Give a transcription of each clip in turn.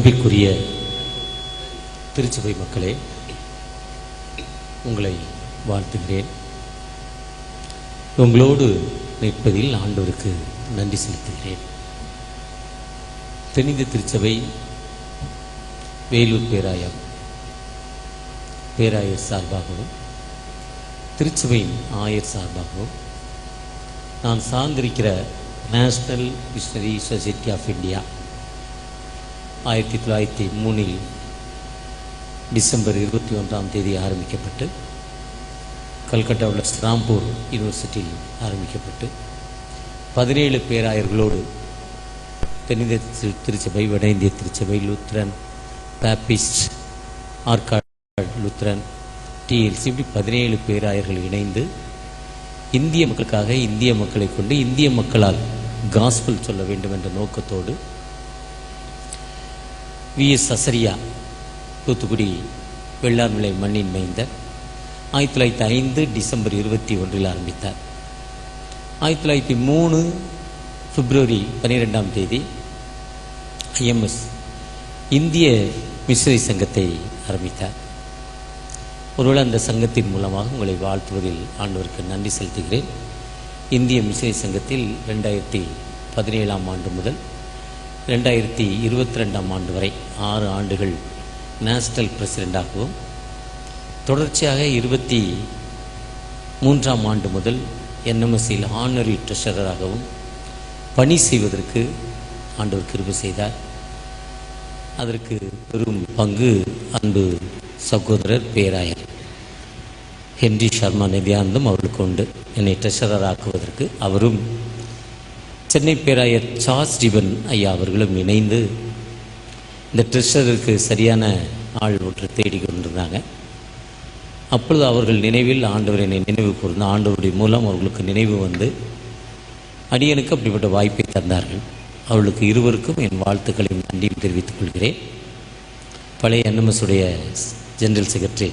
அன்பிற்குரிய திருச்சபை மக்களே, உங்களை வாழ்த்துகிறேன். உங்களோடு நிற்பதில் ஆண்டவருக்கு நன்றி செலுத்துகிறேன். தென்னிந்திய திருச்சபை வேலூர் பேராயர் சார்பாகவும் திருச்சபையின் ஆயர் சார்பாகவும் நான் சார்ந்திருக்கிற national missionary society of India 1903 December 21 ஆரம்பிக்கப்பட்டு கல்கட்டாவில் ஸ்ராம்பூர் யூனிவர்சிட்டியில் ஆரம்பிக்கப்பட்டு 17 பேராயர்களோடு தென்னிந்திய திருச்சபை, வட இந்திய திருச்சபை, லூத்ரன், பேப்பிஸ்ட், ஆர்காட் லூத்ரன், டிஎல்சி, இப்படி 17 பேராயர்கள் இணைந்து இந்திய மக்களுக்காக, இந்திய மக்களை கொண்டு இந்திய மக்களால் காஸ்பல் சொல்ல வேண்டும் என்ற நோக்கத்தோடு விஎஸ் அசரியா தூத்துக்குடி வெள்ளார்மலை மண்ணின் மைந்தர் 1905 டிசம்பர் 21 ஆரம்பித்தார். 1903 பிப்ரவரி 12 ஐஎம்எஸ் இந்திய மிஷனரி சங்கத்தை ஆரம்பித்தார். ஒருவேளை அந்த சங்கத்தின் மூலமாக உங்களை வாழ்த்துவதில் ஆண்டவருக்கு நன்றி செலுத்துகிறேன். இந்திய மிஷனரி சங்கத்தில் 2017 ஆண்டு முதல் 2022 ஆண்டு வரை 6 ஆண்டுகள் நேஷனல் பிரசிடெண்டாகவும், தொடர்ச்சியாக 23 ஆண்டு முதல் என்எம்எஸ்சியில் ஆனரி ட்ரெஷரராகவும் பணி செய்வதற்கு ஆண்டவர் கிருபை செய்தார். அதற்கு பெரும் பங்கு அன்பு சகோதரர் பேராயர் ஹென்றி சர்மா நித்யானந்தம் அவர்களுக்கு உண்டு. என்னை ட்ரெஷரர் ஆக்குவதற்கு அவரும் சென்னை பேராயர் சார்ஸ் டிபன் ஐயா அவர்களும் இணைந்து இந்த ட்ரெஷரருக்கு சரியான ஆள் ஒன்று தேடி கொண்டிருந்தாங்க. அப்பொழுது அவர்கள் நினைவில் ஆண்டவர் என்னை நினைவு கூர்ந்து ஆண்டவருடைய மூலம் அவர்களுக்கு நினைவு வந்து அடியனுக்கு அப்படிப்பட்ட வாய்ப்பை தந்தார்கள். அவர்களுக்கு இருவருக்கும் என் வாழ்த்துக்களையும் நன்றியும் தெரிவித்துக் கொள்கிறேன். பழைய என்எம்எஸ் உடைய ஜெனரல் செக்ரட்டரி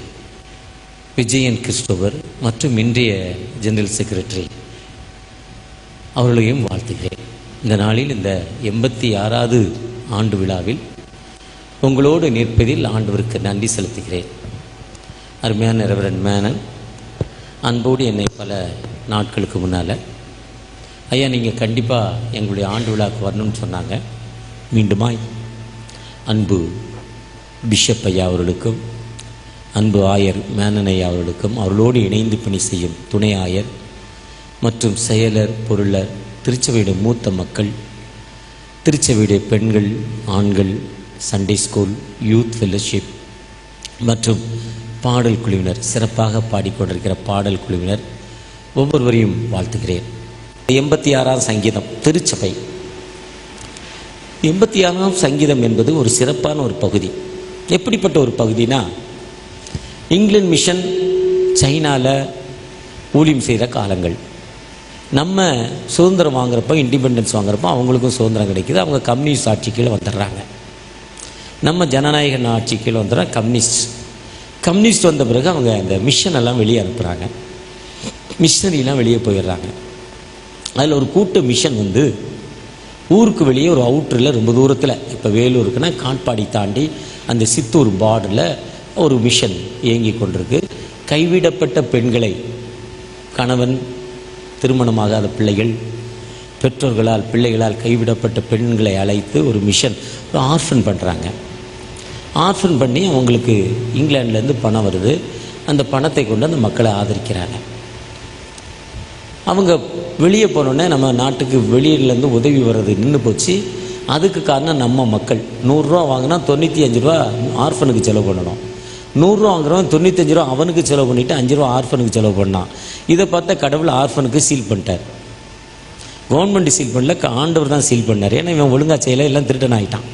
விஜயன் கிறிஸ்டோபர் மற்றும் இன்றைய ஜெனரல் செக்ரட்டரி அவர்களையும் வாழ்த்துகிறேன். இந்த நாளில் இந்த 86வது ஆண்டு விழாவில் உங்களோடு நிற்பதில் ஆண்டவருக்கு நன்றி செலுத்துகிறேன். அருமையான ரெவரண்ட் மேனன் அன்போடு என்னை பல நாட்களுக்கு முன்னால், ஐயா நீங்கள் கண்டிப்பாக எங்களுடைய ஆண்டு விழாவுக்கு வரணும்னு சொன்னாங்க. மீண்டுமாய் அன்பு பிஷப் ஐயா அவர்களுக்கும், அன்பு ஆயர் மேனன் ஐயா அவர்களுக்கும், அவர்களோடு இணைந்து பணி செய்யும் துணை ஆயர் மற்றும் செயலர், பொருளர், திருச்சபையுடைய மூத்த மக்கள், திருச்சபையுடைய பெண்கள், ஆண்கள், சண்டே ஸ்கூல், யூத் ஃபெல்லோஷிப் மற்றும் பாடல் குழுவினர், சிறப்பாக பாடிக்கொண்டிருக்கிற பாடல் குழுவினர் ஒவ்வொருவரையும் வாழ்த்துகிறேன். 86ஆம் சங்கீதம் திருச்சபை. 86ஆம் சங்கீதம் என்பது ஒரு சிறப்பான ஒரு பகுதி. எப்படிப்பட்ட ஒரு பகுதினா, இங்கிலாந்து மிஷன் சைனாவில் ஊழியம் செய்கிற காலங்கள், நம்ம சுதந்திரம் வாங்குறப்போ, இண்டிபெண்டன்ஸ் வாங்குறப்போ அவங்களுக்கும் சுதந்திரம் கிடைக்குது. அவங்க கம்யூனிஸ்ட் ஆட்சி கீழே வந்துடுறாங்க. நம்ம ஜனநாயக ஆட்சி கீழே வந்துடுறாங்க. கம்யூனிஸ்ட் வந்த பிறகு அவங்க அந்த மிஷன் எல்லாம் வெளியே அனுப்புகிறாங்க. மிஷனரிலாம் வெளியே போயிடுறாங்க. அதில் ஒரு கூட்டு மிஷன் வந்து ஊருக்கு வெளியே ஒரு அவுட்டரில் ரொம்ப தூரத்தில், இப்போ வேலூருக்குன்னா காட்பாடி தாண்டி அந்த சித்தூர் பார்டரில் ஒரு மிஷன் இயங்கி கொண்டிருக்கு. கைவிடப்பட்ட பெண்களை, கணவன், திருமணமாகாத பிள்ளைகள், பெற்றோர்களால் பிள்ளைகளால் கைவிடப்பட்ட பெண்களை அழைத்து ஒரு மிஷன், ஒரு ஆர்ஃபன் பண்ணுறாங்க. ஆர்ஃபன் பண்ணி அவங்களுக்கு இங்கிலாந்துலேருந்து பணம் வருது. அந்த பணத்தை கொண்டு அந்த மக்களை ஆதரிக்கிறாங்க. அவங்க வெளியே போனோடனே நம்ம நாட்டுக்கு வெளியிலேருந்து உதவி வர்றது நின்று போச்சு. அதுக்கு காரணம் நம்ம மக்கள். 100 ரூபா வாங்கினா 95 ரூபா ஆர்ஃபனுக்கு செலவு பண்ணணும். 100 ரூபா வாங்குறவன் 95 ரூபா அவனுக்கு செலவு பண்ணிவிட்டு 5 ரூபா ஆர்ஃபனுக்கு செலவு பண்ணான். இதை பார்த்தா கடவுள் ஆர்ஃபனுக்கு சீல் பண்ணிட்டார். கவர்மெண்ட் சீல் பண்ணல, ஆண்டவர் தான் சீல் பண்ணார். ஏன்னா இவன் ஒழுங்காக செய்யலை, எல்லாம் திருடன் ஆகிட்டான்.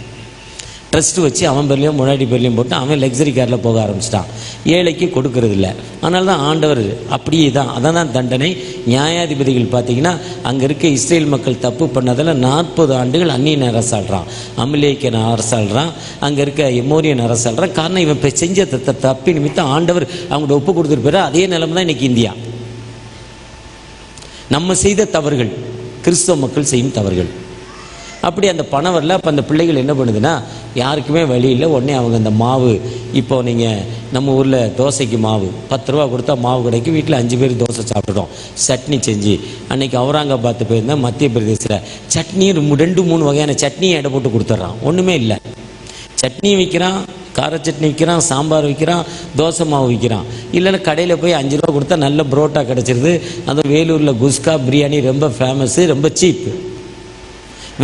ட்ரஸ்ட்டு வச்சு அவன் பேர்லையும் முன்னாடி பேர்லையும் போட்டு அவன் லக்ஸரி காரில் போக ஆரம்பிச்சிட்டான். ஏழைக்கு கொடுக்கறது இல்லை. அதனால தான் ஆண்டவர் அப்படியே தான், அதான் தான் தண்டனை. நியாயாதிபதிகள் பார்த்தீங்கன்னா அங்கே இருக்க இஸ்ரேல் மக்கள் தப்பு பண்ணதில் 40 ஆண்டுகள் அந்நியன் அரசாள்றான், அமலேக்கியன் அரசாள்றான், அங்கே இருக்க எமோரியன் அரசாள்றான். காரணம் இவன் செஞ்ச தப்பி நிமித்தம் ஆண்டவர் அவங்களோட ஒப்பு கொடுத்துருப்பாரு. அதே நிலைமை தான் இன்றைக்கி இந்தியா. நம்ம செய்த தவறுகள், கிறிஸ்தவ மக்கள் செய்யும் தவறுகள். அப்படி அந்த பணம் வரல. அப்போ அந்த பிள்ளைகள் என்ன பண்ணுதுன்னா, யாருக்குமே வழி இல்லை. உடனே அவங்க அந்த மாவு, இப்போ நீங்கள் நம்ம ஊரில் தோசைக்கு மாவு 10 ரூபா கொடுத்தா மாவு கிடைக்கும். வீட்டில் 5 பேர் தோசை சாப்பிட்டுட்டோம். சட்னி செஞ்சு அன்னைக்கு அவுரங்காபாத் போயிருந்தேன், மத்திய பிரதேசத்தில். சட்னி 2-3 வகையான சட்னியை எடை போட்டு கொடுத்துட்றான். ஒன்றுமே இல்லை. சட்னி விற்கிறான், கார சட்னி விற்கிறான், சாம்பார் விற்கிறான், தோசை மாவு விற்கிறான். இல்லைன்னா கடையில் போய் 5 ரூபா கொடுத்தா நல்ல புரோட்டா கிடச்சிருது. அதுவும் வேலூரில் குஸ்கா பிரியாணி ரொம்ப ஃபேமஸ்ஸு, ரொம்ப சீப்பு.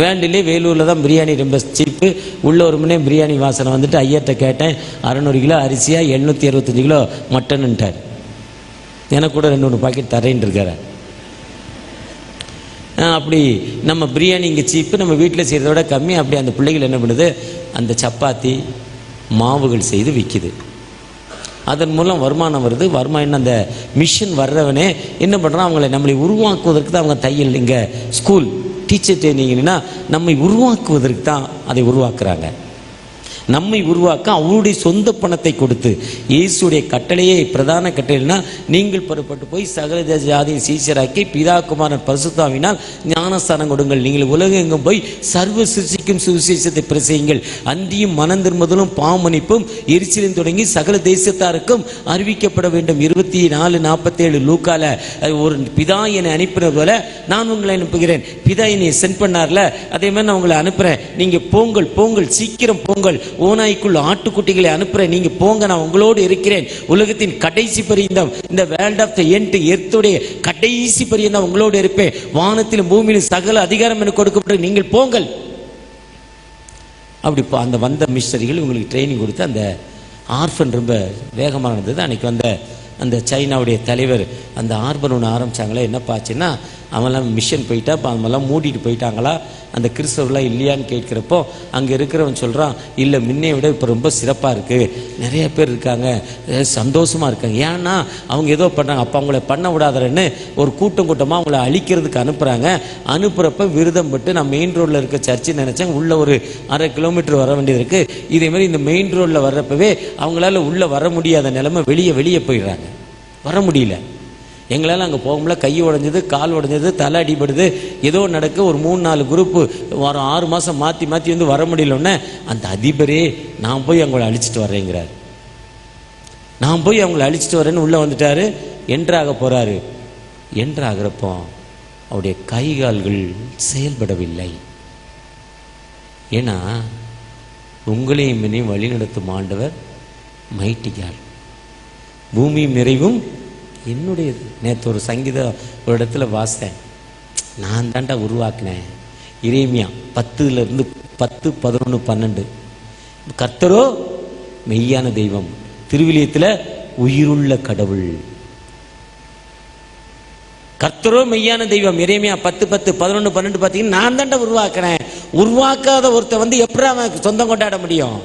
வேண்டிலே வேலூரில் தான் பிரியாணி ரொம்ப சீப்பு. உள்ள ஒரு மணி பிரியாணி வாசனை வந்துட்டு ஐயர்கிட்ட கேட்டேன், 600 கிலோ அரிசியா 765 கிலோ மட்டன்ட்டார். எனக்கு கூட 2-3 பாக்கெட் தரேன்னு இருக்காரு. அப்படி நம்ம பிரியாணி இங்கே சீப்பு, நம்ம வீட்டில் செய்கிறத விட கம்மி. அப்படி அந்த பிள்ளைகள் என்ன பண்ணுது, அந்த சப்பாத்தி மாவுகள் செய்து விற்கிது. அதன் மூலம் வருமானம் வருது. வருமானம் அந்த மிஷன் வர்றவனே என்ன பண்ணுறான், அவங்களை நம்மளை உருவாக்குவதற்கு தான் அவங்க தையல் இங்கே ஸ்கூல் டீச்சர் ட்ரைனிங்னா நம்மை உருவாக்குவதற்கு தான் அதை உருவாக்குறாங்க. நம்மை உருவாக்க அவருடைய சொந்த பணத்தை கொடுத்து, இயேசுடைய கட்டளையே பிரதான கட்டளைனா, நீங்கள் புறப்பட்டு போய் சகல ஜாதியை சீஷராக்கி பிதா குமாரன் பரிசுத்தாவினால் ஞானஸ்தானம் கொடுங்கள். நீங்கள் உலகெங்கும் போய் சர்வ சிருஷ்டிக்கும் சுவிசேஷத்தை பிரசையுங்கள். அந்தியும் மனம் திரும்புதலும் பாவமன்னிப்பும் எரிச்சலும் தொடங்கி சகல தேசத்தாருக்கும் அறிவிக்கப்பட வேண்டும். 24:47 லூக்கால ஒரு பிதா என்னை அனுப்பினது போல நான் உங்களை அனுப்புகிறேன். பிதா என்னை சென்ட் பண்ணார்ல, அதே மாதிரி நான் உங்களை அனுப்புறேன். நீங்க போங்கள், போங்கள், சீக்கிரம் போங்கள். ஓநாய்க்குள் ஆட்டுக்குட்டிகளை அனுப்புறேன், நீங்க போங்க, நான் உங்களோடு இருக்கிறேன். உலகத்தின் கடைசி பரியந்தம், இந்த வேர்ல்ட் ஆஃப் த எண்ட், எர்த்துடைய கடைசி பரியந்தம் உங்களோடு இருப்பேன். வானத்திலும் பூமியிலும் சகல அதிகாரம் எனக்கு கொடுக்கப்பட்டு நீங்கள் போங்கள். அப்படி அந்த வந்த மிஷனரிகள் உங்களுக்கு ட்ரைனிங் கொடுத்து அந்த ஆர்ஃபன் ரொம்ப வேகமாக இருந்தது. அன்னைக்கு வந்த அந்த சைனாவுடைய தலைவர் அந்த ஆர்பன் ஒன்று ஆரம்பித்தாங்களே, என்னப்பா ஆச்சுன்னா, அவன்லாம் மிஷன் போயிட்டா, இப்போ அவங்கெல்லாம் மூடிட்டு போயிட்டாங்களா, அந்த கிறிஸ்தவர்களாம் இல்லையான்னு கேட்குறப்போ அங்கே இருக்கிறவன் சொல்கிறான், இல்லை முன்னையை விட இப்போ ரொம்ப சிறப்பாக இருக்குது, நிறைய பேர் இருக்காங்க, சந்தோஷமாக இருக்காங்க. ஏன்னா அவங்க ஏதோ பண்ணுறாங்க. அப்போ அவங்கள பண்ண விடாதன்னு ஒரு கூட்டமாக அவங்கள அழிக்கிறதுக்கு அனுப்புகிறாங்க. அனுப்புகிறப்ப விரதம் பட்டு நான் மெயின் ரோட்டில் இருக்க சர்ச்சு நினச்சேன், உள்ளே ஒரு 1/2 கிலோமீட்டர் வர வேண்டியது இருக்குது. இதேமாதிரி இந்த மெயின் ரோட்டில் வர்றப்பவே அவங்களால உள்ளே வர முடியாத நிலைமை, வெளியே போயிடுறாங்க, வர முடியல. எங்களால் அங்கே போகும்போது கை உடைஞ்சது, கால் உடைஞ்சது, தலை அடிபடுது, ஏதோ நடக்க ஒரு 3-4 குரூப்பு வாரம் 6 மாதம் மாற்றி வந்து வர முடியலன்னே அந்த அதிபரே நான் போய் அவங்கள அழிச்சிட்டு வர்றேங்கிறார். நான் போய் அவங்கள அழிச்சிட்டு வரேன்னு உள்ளே வந்துட்டாரு. என்றாக போகிறாரு. என்றாகிறப்போ அவருடைய கை கால்கள் செயல்படவில்லை. ஏன்னா உங்களையும் என்னையும் வழிநடத்தும் ஆண்டவர் மைட்டிகால், பூமியும் நிறைவும் என்னுடையது. நேற்று ஒரு சங்கீதம் ஒரு இடத்துல வாசித்தேன், நான் தாண்டா உருவாக்கினேன். எரேமியா 10:10, 11, 12. கர்த்தரோ மெய்யான தெய்வம், திருவிலியத்தில் உயிருள்ள கடவுள். கர்த்தரோ மெய்யான தெய்வம். எரேமியா 10:10, 11, 12 பார்த்தீங்கன்னா நான் தாண்டா உருவாக்குறேன். உருவாக்காத ஒருத்தர் எப்படி அவன் சொந்தம் கொண்டாட முடியும்?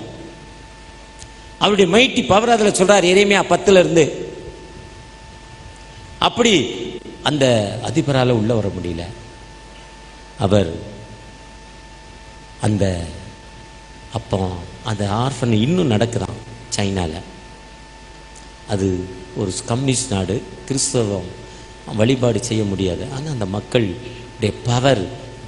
அவருடைய மைட்டி பவர் அதில் சொல்றார் எரேமியா 10 அப்படி அந்த அதிபரால் உள்ள வர முடியல. அவர் அந்த அப்போ அந்த ஆர்ஃபன் இன்னும் நடக்குதான் சைனாவில். அது ஒரு கம்யூனிஸ்ட் நாடு, கிறிஸ்தவம் வழிபாடு செய்ய முடியாது. ஆனால் அந்த மக்களுடைய பவர்,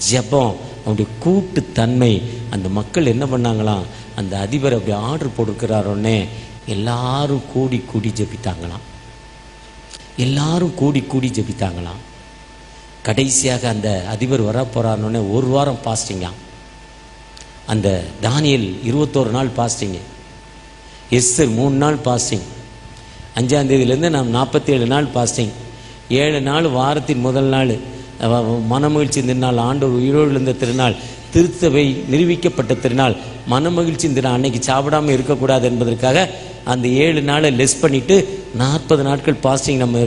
ஜெபம், அவருடைய கூட்டுத்தன்மை, அந்த மக்கள் என்ன பண்ணாங்களாம், அந்த அதிபர் அப்படி ஆர்டர் போட்டுருக்கிறாரோன்னே எல்லாரும் கூடி ஜெபித்தாங்களாம். எல்லாரும் கூடி ஜெபித்தாங்களாம். கடைசியாக அந்த அதிபர் வர போறாருன்னே 1 வாரம் பாஸ்டிங்காம். அந்த தானியேல் 21 நாள் பாஸ்டிங்கு, எஸ்தர் 3 நாள் பாஸ்டிங், 5ஆம் தேதியிலேருந்து நாம் 47 நாள் பாஸ்டிங், 7 நாள் வாரத்தின் முதல் நாள் மனமகிழ்ச்சி திருநாள், ஆண்டவர் உயிரோடு இருந்த திருநாள், திருச்சபை நிரூபிக்கப்பட்ட திருநாள், மனமகிழ்ச்சி திருநாள். அன்னைக்கு சாப்பிடாமல் இருக்கக்கூடாது என்பதற்காக அந்த 7 நாளை லெஸ் பண்ணிட்டு 40 நாட்கள் பாஸ்டிங் நம்ம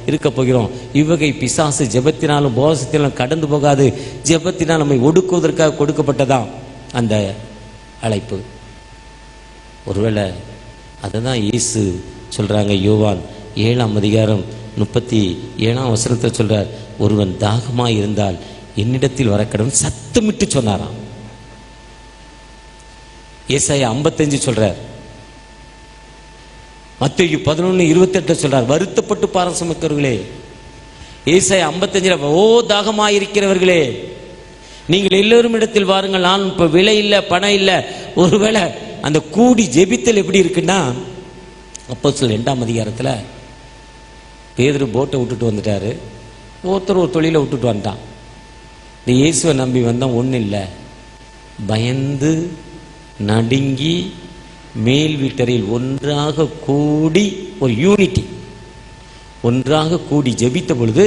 இருக்க போகிறோம். இவ்வகை பிசாசு ஜெபத்தினாலும் உபவாசத்தினாலும் கடந்து போகாது. ஜெபத்தினால் நம்மை ஒடுக்குவதற்காக கொடுக்கப்பட்டதான் அந்த அழைப்பு. ஒருவேளை அதை தான் இயேசு சொல்றாங்க. யோவான் 7ஆம் அதிகாரம் 37ஆம் வசனத்தை சொல்றார், ஒருவன் தாகமாய் இருந்தால் என்னிடத்தில் வரக்கடன் சத்தமிட்டு சொன்னாராம். ஏசாயா 55 சொல்றார். மத்தேயு 11:28 சொல்றார், வருத்தப்பட்டு பாரம் சுமக்கிறவர்களே. ஏசாயா 55 ஓ தாகமாயிருக்கிறவர்களே நீங்கள் எல்லோரும் இடத்தில் வாருங்கள், நான் இப்போ விலை இல்லை பணம் இல்லை. ஒருவேளை அந்த கூடி ஜெபித்தல் எப்படி இருக்குன்னா, அப்போஸ்தலர் 2ஆம் அதிகாரத்தில் பேதுரு போட்டை விட்டுட்டு வந்துட்டாரு, ஒருத்தர் ஒரு தொழிலை விட்டுட்டு வந்துட்டான். இந்த இயேசுவை நம்பி வந்தான், ஒன்றும் இல்லை, பயந்து நடுங்கி மேல் வீட்டறையில் ஒன்றாக கூடி, ஒரு யூனிட்டி, ஒன்றாக கூடி ஜெபித்த பொழுது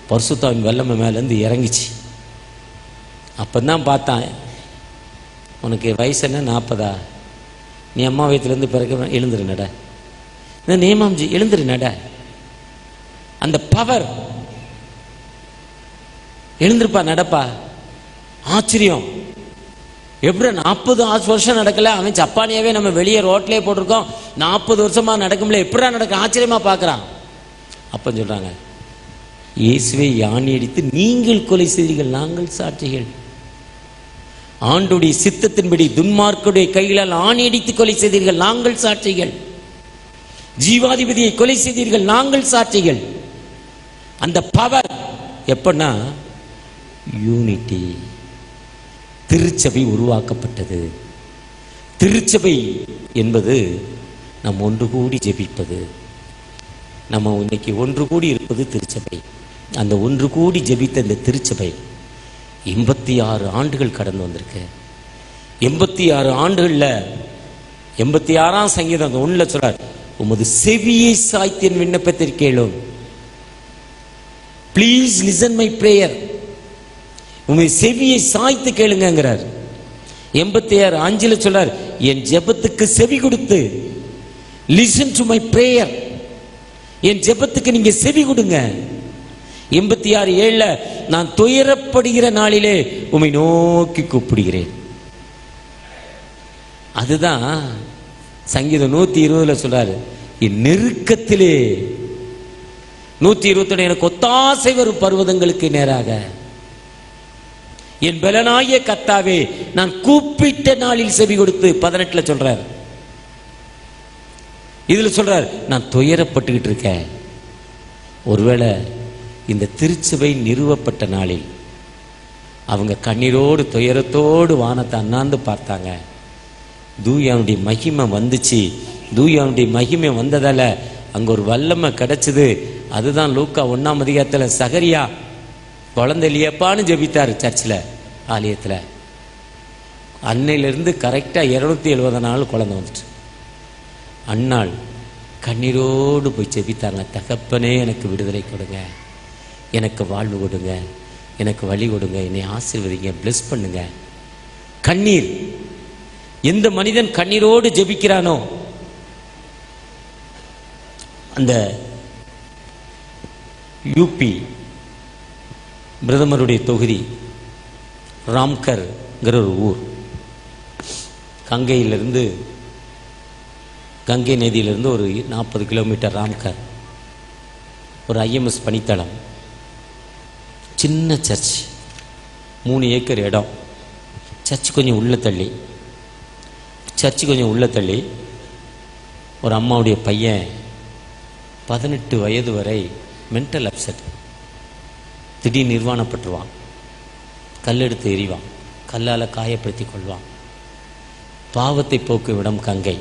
பரிசுத்தாவின் வல்லமை மேலேருந்து இறங்கிச்சு. அப்போதான் பார்த்தான், உனக்கு வயசு என்ன 40, நீ அம்மா வயத்துலேருந்து பிறகு எழுந்துரு நட, இந்த நேமாம்ஜி எழுந்துரு நட. அந்த பவர், எழுந்திருப்பா நடப்பா. ஆச்சரியம், எப்படி 40 வருஷம் நடக்கல, அவன் ஜப்பானியாவே நம்ம வெளியே ரோட்லேயே போட்டிருக்கோம், 40 வருஷமா நடக்கும்ல, எப்படா நடக்க, ஆச்சரியமா பார்க்குறான். அப்போ சொல்றாங்க, இயேசுவை யானி அடித்து நீங்கள் கொலை செய்தீர்கள், நாங்கள் சாட்சிகள். ஆண்டுடைய சித்தத்தின்படி துன்மார்க்குடைய கைகளால் ஆணி அடித்து கொலை செய்தீர்கள், நாங்கள் சாட்சிகள். ஜீவாதிபதியை கொலை செய்தீர்கள், நாங்கள் சாட்சிகள். அந்த பவர் எப்பன்னா யூனிட்டி. திருச்சபை உருவாக்கப்பட்டது. திருச்சபை என்பது நம் ஒன்று கூடி ஜெபிப்பது. நம்ம இன்னைக்கு ஒன்று கூடி இருப்பது திருச்சபை. அந்த ஒன்று கூடி ஜெபித்த இந்த திருச்சபை 86 ஆண்டுகள் கடந்து வந்திருக்கு. 86 ஆண்டுகளில் 86ஆம் சங்கீதம் 1 சொல்றார், உமது செவியை சாய்த்து என் விண்ணப்பத்தை கேளும், ப்ளீஸ் லிசன் மை பிரேயர். உமது செவியை சாய்த்து கேளுங்கிறார். 86:5 சொல்றார், என் ஜெபத்துக்கு செவி கொடுத்து, லிசன் டு மை பிரேயர், என் ஜெபத்துக்கு நீங்க செவி கொடுங்க. 86:7 நான் துயரப்படுகிற நாளிலே உம்மை நோக்கி கூப்பிடுகிறேன். அதுதான் சங்கீதம் 120 சொல்றாரு, என் நெருக்கத்திலே 121 எனக்கு ஒத்தாசை வரும் பர்வதங்களுக்கு நேராக, என் பலனாகிய கர்த்தாவே நான் கூப்பிட்ட நாளில் செவி கொடுத்து. 18 சொல்றார். இதுல சொல்றார், நான் துயரப்பட்டுக்கிட்டு இருக்கேன். ஒருவேளை இந்த திருச்சபை நிறுவப்பட்ட நாளில் அவங்க கண்ணீரோடு துயரத்தோடு வானத்தை அண்ணாந்து பார்த்தாங்க. தூயானுடைய மகிமை வந்துச்சு. தூயானுடைய மகிமை வந்ததால அங்க ஒரு வல்லமை கிடைச்சது. அதுதான் லூக்கா 1ஆம் அதிகாரத்தில் சகரியா குழந்தை இல்லையப்பான்னு ஜெபித்தார் சர்ச்சில், ஆலயத்தில். அன்னையிலிருந்து கரெக்டாக 270 நாள் குழந்தை வந்துட்டு. அன்னாள் கண்ணீரோடு போய் ஜெபித்தாங்க, தகப்பனே எனக்கு விடுதலை கொடுங்க, எனக்கு வாழ்வு கொடுங்க, எனக்கு வழி கொடுங்க, என்னை ஆசீர்வதிங்க, பிளஸ் பண்ணுங்க. கண்ணீர். எந்த மனிதன் கண்ணீரோடு ஜெபிக்கிறானோ, அந்த யூபி பிரதமருடைய தொகுதி ராம்கர்ங்கிற ஒரு ஊர், கங்கையிலிருந்து, கங்கை நதியிலிருந்து ஒரு 40 கிலோமீட்டர் ராம்கர், ஒரு ஐஎம்எஸ் பணித்தளம், சின்ன சர்ச், 3 ஏக்கர் இடம். சர்ச் கொஞ்சம் உள்ள தள்ளி, ஒரு அம்மாவுடைய பையன் 18 வயது வரை மென்டல் அப்செட், திடீர் நிர்வாணப்பட்டுருவான், கல்லெடுத்து எறிவான், கல்லால் காயப்படுத்தி கொள்வான். பாவத்தை போக்கும் இடம் கங்கை.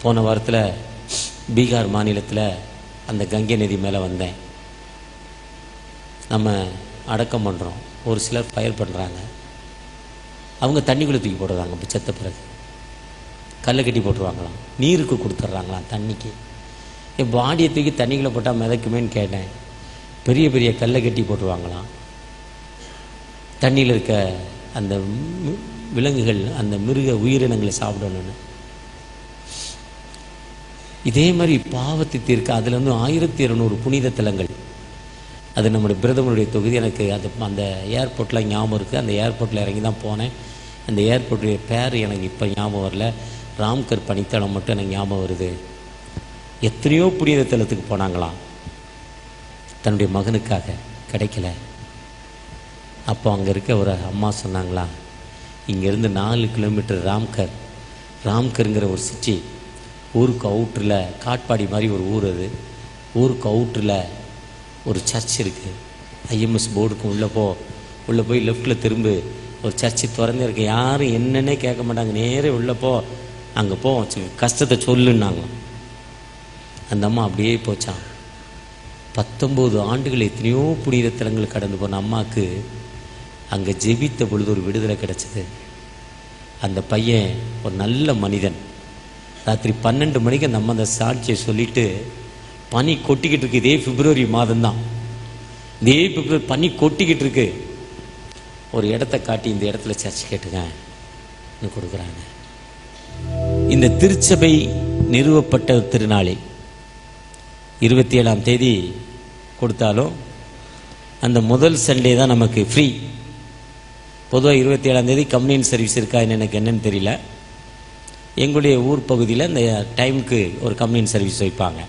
போன வாரத்தில் பீகார் மாநிலத்தில் அந்த கங்கை நதி மேலே வந்தேன். நம்ம அடக்கம் பண்ணுறோம், ஒரு சிலர் ஃபயர் பண்ணுறாங்க, அவங்க தண்ணிக்குள்ளே தூக்கி போடுறாங்க. இப்போ செத்த பிறகு கல்லை கட்டி போட்டுருவாங்களாம், நீருக்கு கொடுத்துட்றாங்களாம், தண்ணிக்கு. என் பாடியை தூக்கி தண்ணிக்குள்ளே போட்டால் மிதக்குமேன்னு கேட்டேன். பெரிய பெரிய கல்லை கட்டி போட்டுருவாங்களாம். தண்ணியில் இருக்க அந்த விலங்குகள், அந்த மிருக உயிரினங்களை சாப்பிடணும்னு. இதே மாதிரி பாவத்தை தீர்க்க அதில் வந்து 1200 புனித தலங்கள். அது நம்முடைய பிரதமருடைய தொகுதி. எனக்கு அது அந்த ஏர்போர்ட்டில் ஞாபகம் இருக்குது. அந்த ஏர்போர்ட்டில் இறங்கி தான் போனேன். அந்த ஏர்போர்ட்டுடைய பேர் எனக்கு இப்போ ஞாபகம் வரல. ராம்கர் பணித்தளம் மட்டும் எனக்கு ஞாபகம் வருது. எத்தனையோ புனித தலத்துக்கு போனாங்களாம், தன்னுடைய மகனுக்காக, கிடைக்கல. அப்போ அங்கே இருக்க ஒரு அம்மா சொன்னாங்களா, இங்கேருந்து 4 கிலோமீட்டர் ராம்கருங்கிற ஒரு சிட்டி, ஊருக்கு அவுட்டரில், காட்பாடி மாதிரி ஒரு ஊர் அது, ஊருக்கு அவுட்டரில் ஒரு சர்ச் இருக்குது. ஐஎம்எஸ் போர்டுக்கு உள்ளே போ, உள்ளே போய் லெஃப்டில் திரும்ப ஒரு சர்ச்சு திறந்து இருக்கு, யாரும் என்னன்னே கேட்க மாட்டாங்க, நேரே உள்ளே அங்கே போவோம், கஷ்டத்தை சொல்லுன்னாங்க. அந்த அம்மா அப்படியே போச்சான். 19 ஆண்டுகள் எத்தனையோ புனித தலங்கள் கடந்து போன அம்மாவுக்கு அங்கே ஜெபித்த பொழுது ஒரு விடுதலை கிடைச்சது. அந்த பையன் ஒரு நல்ல மனிதன். ராத்திரி 12 மணிக்கு அந்த அம்மா அந்த சாட்சியை சொல்லிட்டு, பனி கொட்டிக்கிட்டு இருக்கு, இதே பிப்ரவரி மாதம்தான், இதே பிப்ரவரி பனி கொட்டிக்கிட்டு இருக்கு, ஒரு இடத்த காட்டி இந்த இடத்துல சர்ச் கேட்டுங்க கொடுக்குறாங்க. இந்த திருச்சபை நிறுவப்பட்ட திருநாளை 27ஆம் தேதி கொடுத்தாலும் அந்த முதல் சண்டே தான் நமக்கு ஃப்ரீ. பொதுவாக 27ஆம் தேதி கம்யூனியன் சர்வீஸ் இருக்கா எனக்கு என்னன்னு தெரியல. எங்களுடைய ஊர் பகுதியில் இந்த டைமுக்கு ஒரு கம்யூனியன் சர்வீஸ் வைப்பாங்க.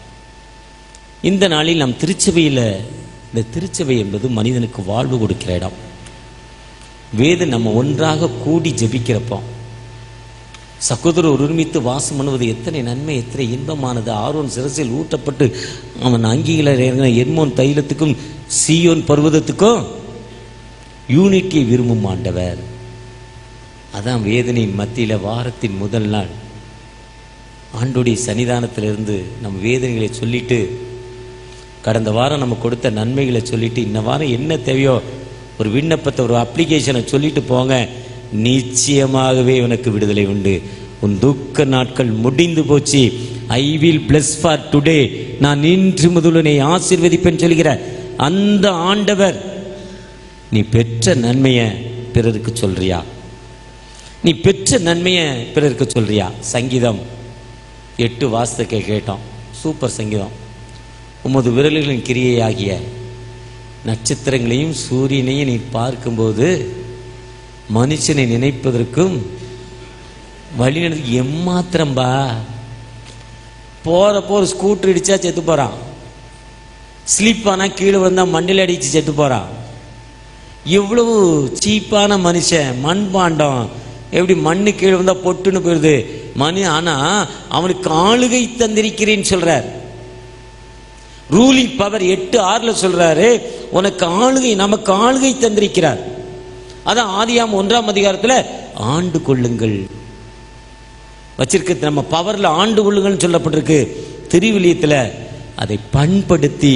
இந்த நாளில் நம் திருச்சபையில், இந்த திருச்சபை என்பது மனிதனுக்கு வாழ்வு கொடுக்கிற இடம். வேதம் நம்ம ஒன்றாக கூடி ஜெபிக்கிறப்போ, சகோதரர் ஒருமித்து வாசம் பண்ணுவது எத்தனை நன்மை, எத்தனை இன்பமானது. ஆரோன் சிரசில் ஊட்டப்பட்டு அவன் அங்கிகளை இறங்கின எர்மோன் தைலத்துக்கும் சீயோன் பர்வதத்துக்கும் யூனிட்டியை விரும்பும் ஆண்டவர். அதான் வேதனையின் மத்தியில் வாரத்தின் முதல் நாள் ஆண்டோடைய சன்னிதானத்திலிருந்து நம்ம வேதனைகளை சொல்லிட்டு, கடந்த வாரம் நம்ம கொடுத்த நன்மைகளை சொல்லிட்டு, இந்த வாரம் என்ன தேவையோ ஒரு விண்ணப்பத்தை, ஒரு அப்ளிகேஷனை சொல்லிட்டு போங்க. நிச்சயமாகவே உனக்கு விடுதலை உண்டு. உன் துக்க நாட்கள் முடிந்து போச்சு. I will plus for today, நான் இன்று முதல் உன்னை ஆசீர்வதிப்பேன் சொல்கிற அந்த ஆண்டவர், நீ பெற்ற நன்மையை பிறருக்கு சொல்றியா? நீ பெற்ற நன்மையை பிறருக்கு சொல்றியா? சங்கீதம் 8 வாசத்தை கேட்டோம். சூப்பர் சங்கீதம். உமது விரல்களின் கிரியையாகிய நட்சத்திரங்களையும் சூரியனையும் நீ பார்க்கும்போது மனுஷனை நினைப்பதற்கும் வழி நடந்து எம்மாத்திரம்பா. போறப்போ ஒரு ஸ்கூட்டர் இடிச்சா செத்து போறான், ஸ்லிப் ஆனா கீழே வந்தா மண்டில் அடிச்சு செத்து போறான். எவ்வளவு சீப்பான மனுஷன், மண்பாண்டம், எப்படி மண்ணு கீழே வந்தா பொட்டுன்னு போயிருது மணி. ஆனா அவனுக்கு ஆளுகை தந்திருக்கிறேன்னு சொல்றார். ரூலிங் பவர் 8:6 சொல்றாரு, உனக்கு ஆளுகை, நமக்கு ஆளுகை தந்திருக்கிறார். அதான் ஆதியாம் 1ஆம் அதிகாரத்தில் ஆண்டு கொள்ளுங்கள் வச்சிருக்க, நம்ம பவர்ல ஆண்டு கொள்ளுங்கள் சொல்லப்பட்டிருக்கு. திருவிலியத்தில் அதை பண்படுத்தி